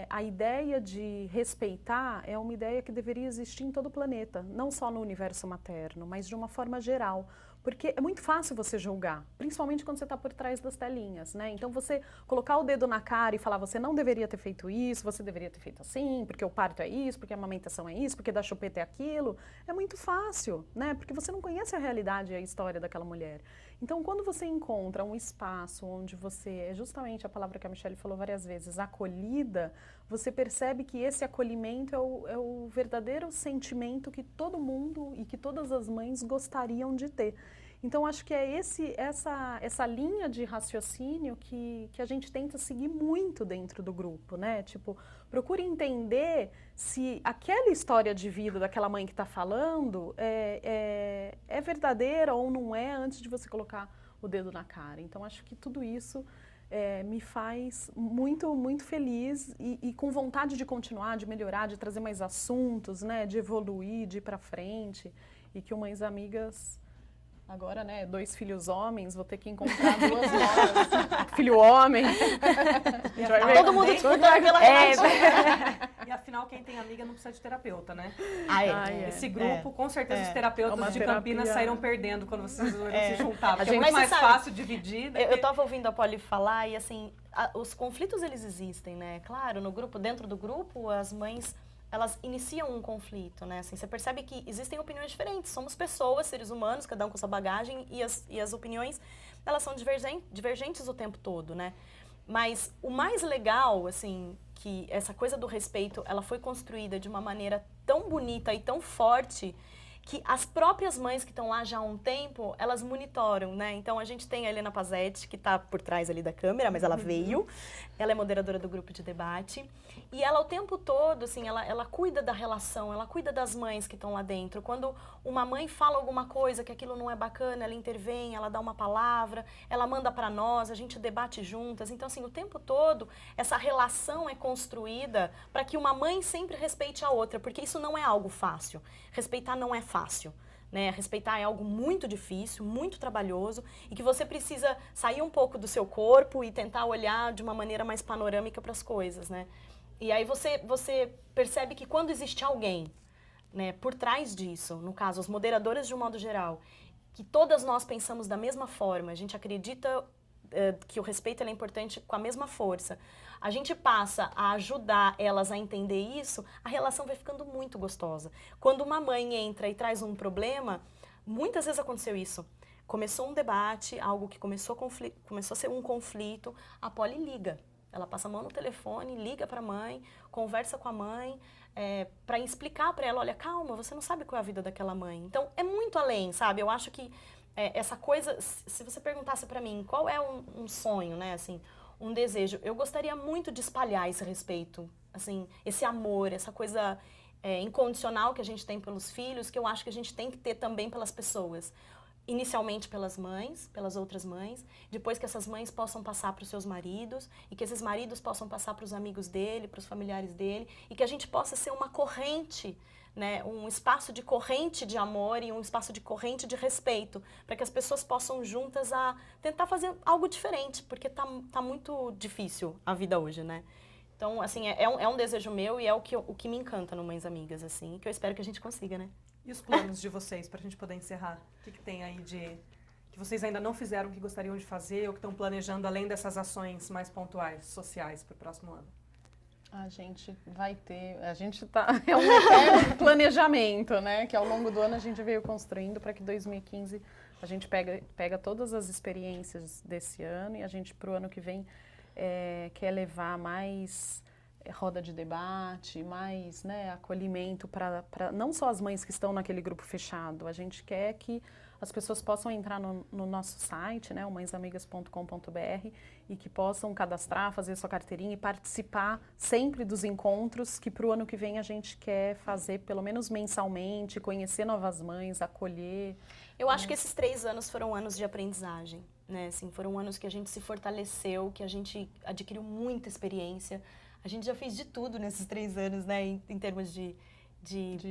[SPEAKER 2] a ideia de respeitar é uma ideia que deveria existir em todo o planeta, não só no universo materno, mas de uma forma geral. Porque é muito fácil você julgar, principalmente quando você está por trás das telinhas, né? Então, você colocar o dedo na cara e falar, você não deveria ter feito isso, você deveria ter feito assim, porque o parto é isso, porque a amamentação é isso, porque dar chupeta é aquilo, é muito fácil, né? Porque você não conhece a realidade e a história daquela mulher. Então, quando você encontra um espaço onde você, é justamente a palavra que a Michelle falou várias vezes, acolhida, você percebe que esse acolhimento é o verdadeiro sentimento que todo mundo e que todas as mães gostariam de ter. Então, acho que é essa linha de raciocínio que a gente tenta seguir muito dentro do grupo, né? Tipo, procure entender se aquela história de vida daquela mãe que está falando é verdadeira ou não é, antes de você colocar o dedo na cara. Então, acho que tudo isso me faz muito, muito feliz e com vontade de continuar, de melhorar, de trazer mais assuntos, né? De evoluir, de ir para frente. E que o Mães Amigas... Agora, né, 2 filhos homens, vou ter que encontrar 2 noras, filho homem.
[SPEAKER 3] Todo mundo disputando pela
[SPEAKER 1] E afinal, quem tem amiga não precisa de terapeuta, né?
[SPEAKER 3] Esse
[SPEAKER 1] grupo, com certeza, os terapeutas de Campinas saíram perdendo quando vocês se juntaram. Porque é
[SPEAKER 3] Mas
[SPEAKER 1] muito mais
[SPEAKER 3] sabe,
[SPEAKER 1] fácil dividir.
[SPEAKER 3] Eu tava ouvindo a Polly falar e, assim, os conflitos, eles existem, né? Claro, no grupo, dentro do grupo, as mães... elas iniciam um conflito, né? Assim, você percebe que existem opiniões diferentes. Somos pessoas, seres humanos, cada um com sua bagagem, e as opiniões, elas são divergentes o tempo todo, né? Mas o mais legal, assim, que essa coisa do respeito, ela foi construída de uma maneira tão bonita e tão forte que as próprias mães que estão lá já há um tempo, elas monitoram, né? Então, a gente tem a Helena Pazetti, que está por trás ali da câmera, mas ela veio. Ela é moderadora do grupo de debate. E ela, o tempo todo, assim, ela cuida da relação, ela cuida das mães que estão lá dentro. Quando uma mãe fala alguma coisa que aquilo não é bacana, ela intervém, ela dá uma palavra, ela manda para nós, a gente debate juntas. Então, assim, o tempo todo, essa relação é construída para que uma mãe sempre respeite a outra, porque isso não é algo fácil. Respeitar não é fácil, né? Respeitar é algo muito difícil, muito trabalhoso e que você precisa sair um pouco do seu corpo e tentar olhar de uma maneira mais panorâmica para as coisas, né? E aí você percebe que quando existe alguém, né, por trás disso, no caso, as moderadoras de um modo geral, que todas nós pensamos da mesma forma, a gente acredita que o respeito é importante com a mesma força, a gente passa a ajudar elas a entender isso, a relação vai ficando muito gostosa. Quando uma mãe entra e traz um problema, muitas vezes aconteceu isso. Começou um debate, algo que começou a ser um conflito, a Polly liga. Ela passa a mão no telefone, liga para a mãe, conversa com a mãe, para explicar para ela, olha, calma, você não sabe qual é a vida daquela mãe. Então, é muito além, sabe? Eu acho que essa coisa, se você perguntasse para mim, qual é um sonho, né, assim, um desejo, eu gostaria muito de espalhar esse respeito, assim, esse amor, essa coisa incondicional que a gente tem pelos filhos, que eu acho que a gente tem que ter também pelas pessoas. Inicialmente pelas mães, pelas outras mães, depois que essas mães possam passar para os seus maridos e que esses maridos possam passar para os amigos dele, para os familiares dele e que a gente possa ser uma corrente, né, um espaço de corrente de amor e um espaço de corrente de respeito, para que as pessoas possam juntas a tentar fazer algo diferente, porque tá muito difícil a vida hoje, né? Então, assim, é um desejo meu e é o que me encanta no Mães Amigas, assim, que eu espero que a gente consiga, né?
[SPEAKER 1] E os planos de vocês, para a gente poder encerrar? O que tem aí que vocês ainda não fizeram, que gostariam de fazer ou que estão planejando, além dessas ações mais pontuais, sociais, para o próximo ano?
[SPEAKER 2] A gente vai ter, é um eterno planejamento, né? Que ao longo do ano a gente veio construindo para que 2015 a gente pega todas as experiências desse ano e a gente, para o ano que vem, quer levar mais roda de debate, mais, né, acolhimento para não só as mães que estão naquele grupo fechado. A gente quer que as pessoas possam entrar no nosso site, né, o mãesamigas.com.br, e que possam cadastrar, fazer sua carteirinha e participar sempre dos encontros que para o ano que vem a gente quer fazer pelo menos mensalmente, conhecer novas mães, acolher.
[SPEAKER 3] Eu acho que esses 3 anos foram anos de aprendizagem, né? Assim, foram anos que a gente se fortaleceu, que a gente adquiriu muita experiência. A gente já fez de tudo nesses 3 anos, né? Em termos de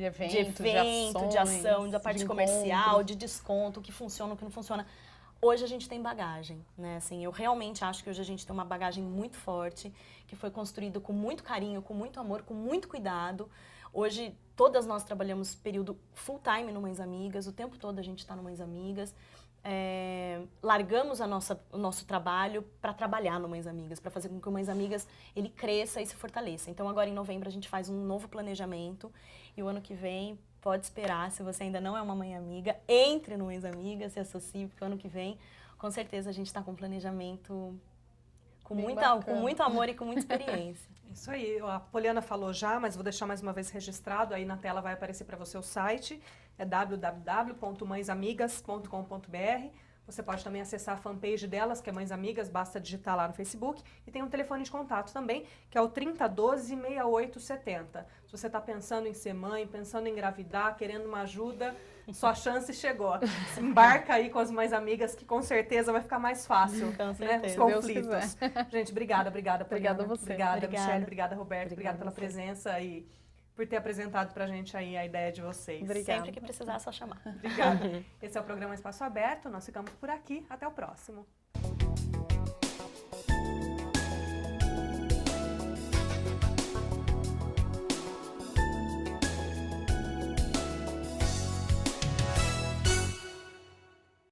[SPEAKER 3] evento, de ação, da parte comercial, de desconto, o que funciona, o que não funciona. Hoje a gente tem bagagem, né? Assim, eu realmente acho que hoje a gente tem uma bagagem muito forte, que foi construído com muito carinho, com muito amor, com muito cuidado. Hoje, todas nós trabalhamos período full time no Mães Amigas, o tempo todo a gente está no Mães Amigas. Largamos o nosso trabalho para trabalhar no Mães Amigas, para fazer com que o Mães Amigas ele cresça e se fortaleça. Então, agora em novembro a gente faz um novo planejamento e o ano que vem pode esperar, se você ainda não é uma mãe amiga, entre no Mães Amigas, se associe, porque o ano que vem, com certeza, a gente está com um planejamento com muito amor e com muita experiência.
[SPEAKER 1] Isso aí, a Poliana falou já, mas vou deixar mais uma vez registrado, aí na tela vai aparecer para você o site, é www.mãesamigas.com.br. Você pode também acessar a fanpage delas, que é Mães Amigas, basta digitar lá no Facebook. E tem um telefone de contato também, que é o 3012-6870. Se você está pensando em ser mãe, pensando em engravidar, querendo uma ajuda, sua chance chegou. Embarca aí com as Mães Amigas, que com certeza vai ficar mais fácil, né, os conflitos. Gente, obrigada.
[SPEAKER 2] Obrigada a você.
[SPEAKER 1] Obrigada, Michele. Obrigada, Roberto. Obrigada pela presença e por ter apresentado pra gente aí a ideia de vocês.
[SPEAKER 2] Obrigada.
[SPEAKER 3] Sempre que precisar, é só chamar.
[SPEAKER 1] Obrigada. Esse é o programa Espaço Aberto, nós ficamos por aqui. Até o próximo.